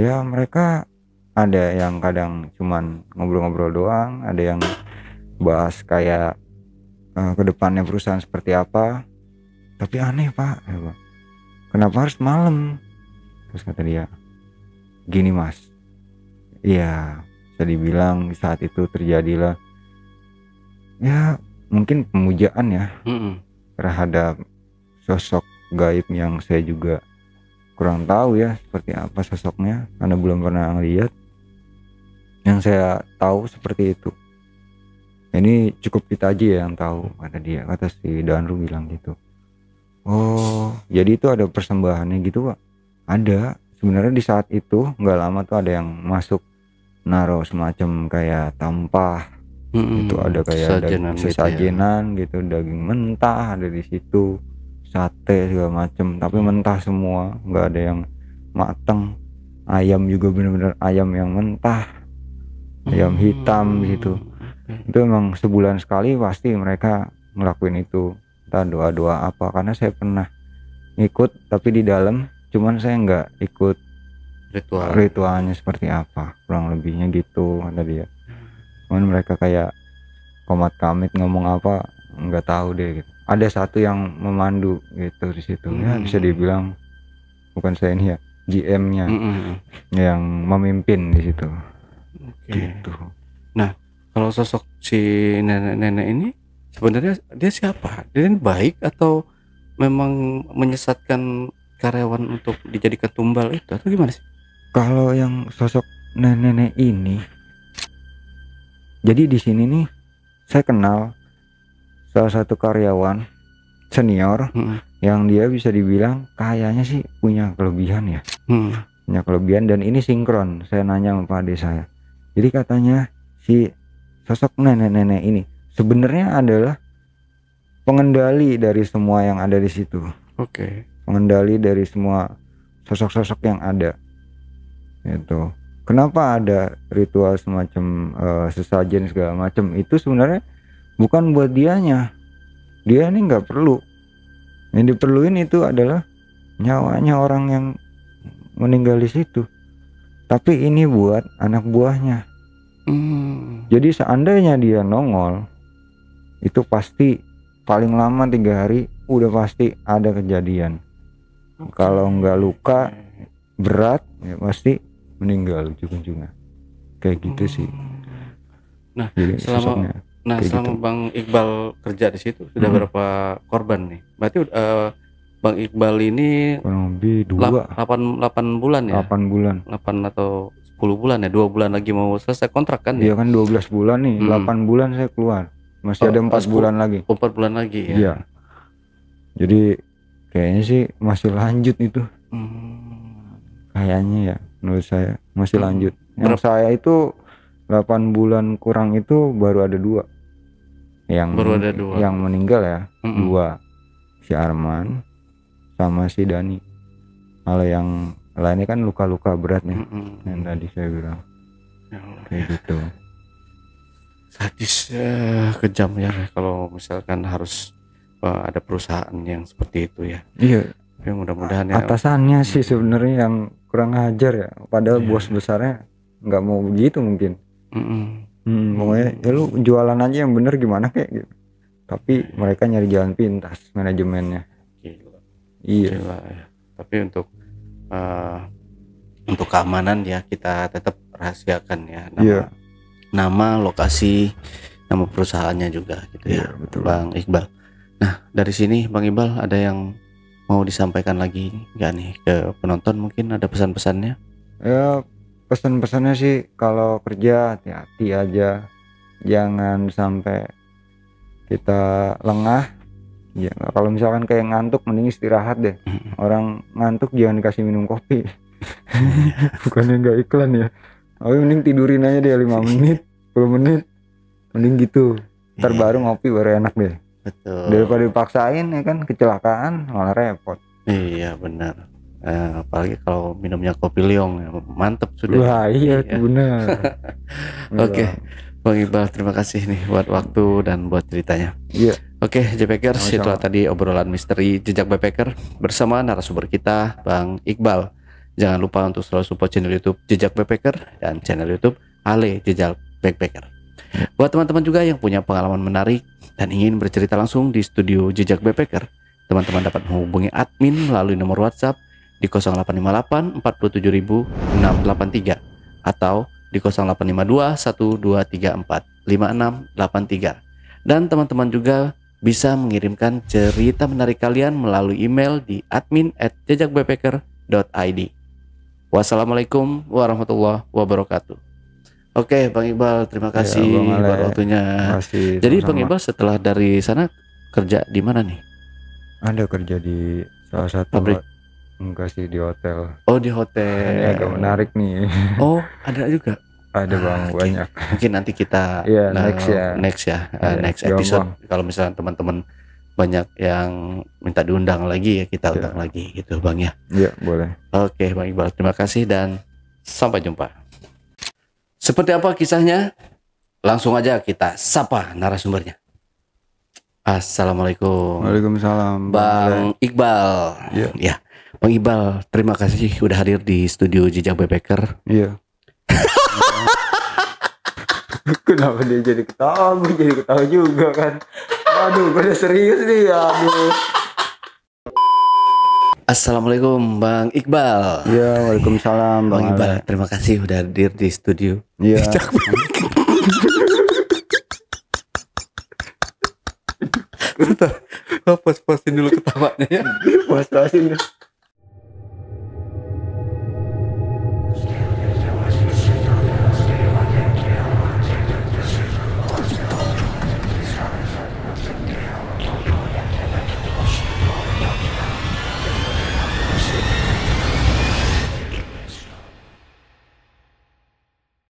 Ya mereka ada yang kadang cuman ngobrol-ngobrol doang, ada yang bahas kayak ke depannya perusahaan seperti apa. Tapi aneh Pak, kenapa harus malam? Terus kata dia, gini Mas, iya bisa dibilang di saat itu terjadilah ya mungkin pemujaan ya terhadap sosok gaib yang saya juga kurang tahu ya seperti apa sosoknya karena belum pernah ngeliat. Yang saya tahu seperti itu. Ini cukup kita aja ya yang tahu, kata dia, kata si Danru bilang gitu. Oh, jadi itu ada persembahannya gitu Pak? Ada. Sebenarnya di saat itu nggak lama tuh ada yang masuk naruh semacam kayak tampah. Itu ada kayak sesajenan gitu, daging mentah ada di situ, sate segala macem, tapi mentah semua, nggak ada yang mateng. Ayam juga bener-bener ayam yang mentah, ayam hitam gitu. Itu emang sebulan sekali pasti mereka ngelakuin itu, entah doa-doa apa. Karena saya pernah ikut tapi di dalam, cuman saya nggak ikut ritualnya seperti apa, kurang lebihnya gitu kata dia. Cuman mereka kayak komat kamit ngomong apa nggak tahu deh gitu. Ada satu yang memandu gitu di situ, ya bisa dibilang bukan saya ini ya, GM-nya yang memimpin di situ. Gitu. Nah, kalau sosok si nenek-nenek ini sebenarnya dia siapa? Dia baik atau memang menyesatkan karyawan untuk dijadikan tumbal itu atau gimana sih? Kalau yang sosok nenek-nenek ini, jadi di sini nih saya kenal salah satu karyawan senior yang dia bisa dibilang kayaknya sih punya kelebihan ya, punya kelebihan, dan ini sinkron. Saya nanya sama Pak Ade saya, jadi katanya si sosok nenek-nenek ini sebenarnya adalah pengendali dari semua yang ada di situ. Pengendali dari semua sosok-sosok yang ada. Itu kenapa ada ritual semacam sesajen segala macam itu sebenarnya bukan buat dianya, dia ini nggak perlu. Yang diperluin itu adalah nyawanya orang yang meninggal di situ, tapi ini buat anak buahnya. Jadi seandainya dia nongol, itu pasti paling lama 3 hari udah pasti ada kejadian. Kalau nggak luka berat ya pasti meninggal ujung-ujungnya, kayak gitu sih. Nah, jadi selama gitu. Bang Iqbal kerja di situ sudah berapa korban nih? Berarti Bang Iqbal ini kurang lebih 8 bulan ya? 8 bulan 8 atau 10 bulan ya, 2 bulan lagi mau selesai kontrak kan ya? Iya kan 12 bulan nih, 8 bulan saya keluar, masih ada 4 bulan lagi. 4 bulan lagi ya? Iya, jadi kayaknya sih masih lanjut itu. Kayaknya ya, menurut saya masih lanjut. Yang saya itu 8 bulan kurang itu baru ada 2 yang yang meninggal ya. 2, si Arman sama si Dani. Kalau yang lainnya kan luka-luka berat nih, yang tadi saya bilang. Kayak gitu. Sadis, kejam ya kalau misalkan harus ada perusahaan yang seperti itu ya. Iya. Tapi mudah-mudahan ya. Atasannya sih sebenarnya yang kurang ajar ya. Padahal bos besarnya nggak mau begitu mungkin. Pokoknya ya lu jualan aja yang bener gimana kayak gitu. Tapi mereka nyari jalan pintas manajemennya. Gila. Iya. Gila, ya. Tapi untuk keamanan ya kita tetap rahasiakan ya nama lokasi, nama perusahaannya juga gitu ya, betul. Bang Iqbal. Nah dari sini Bang Iqbal ada yang mau disampaikan lagi nggak nih ke penonton, mungkin ada pesan-pesannya? Ya pesan-pesannya sih kalau kerja hati-hati aja, jangan sampai kita lengah ya. Kalau misalkan kayak ngantuk mending istirahat deh. Orang ngantuk jangan dikasih minum kopi. Bukannya nggak iklan ya, tapi mending tidurin aja deh 5 menit 10 menit mending gitu, ntar baru ngopi baru enak deh. Betul. Daripada dipaksain ya kan, kecelakaan malah repot. Iya benar. Apalagi kalau minumnya kopi liong ya, mantep sudah. Wah iya. Benar. Oke, Bang Iqbal terima kasih nih buat waktu dan buat ceritanya. Iya. Oke, Jepekers, itulah tadi obrolan misteri jejak backpacker bersama narasumber kita Bang Iqbal. Jangan lupa untuk selalu support channel YouTube Jejak Backpacker dan channel YouTube Ale Jejak Backpacker. Buat teman-teman juga yang punya pengalaman menarik dan ingin bercerita langsung di studio Jejak Backpacker, teman-teman dapat menghubungi admin melalui nomor WhatsApp di 0858 47683 atau di 0852 1234 5683. Dan teman-teman juga bisa mengirimkan cerita menarik kalian melalui email di admin@jejakbackpacker.com. Wassalamualaikum warahmatullahi wabarakatuh. Oke, Bang Iqbal, terima kasih Bang Ale. buat waktunya. Makasih, Jadi sama-sama. Bang Iqbal setelah dari sana kerja di mana nih? Ada kerja di salah satu Pabrik? enggak sih, di hotel. Oh, di Ini hotel. agak menarik nih. Oh, ada juga. Ada Bang, Oke. banyak. Mungkin nanti kita Iya, next ya. next Iya, next episode. gampang. Kalau misalnya teman-teman banyak yang minta diundang lagi ya kita Iya. undang lagi gitu Bang ya. Iya, boleh. Oke Bang Iqbal, terima kasih dan sampai jumpa. Seperti apa kisahnya? Langsung aja kita sapa narasumbernya. Assalamualaikum Waalaikumsalam Bang Iqbal. Iya. Ya, Bang Iqbal, terima kasih udah hadir di studio Jejak Backpacker. Iya. Kenapa dia jadi ketawa? Gue jadi ketawa juga kan. Aduh, gue udah serius nih. Aduh. Assalamualaikum Bang Iqbal. Iya, waalaikumsalam Bang Bang Iqbal, Ale. terima kasih udah hadir di studio. Iya. Pas-pasin dulu ketawanya ya. Puas-puasin.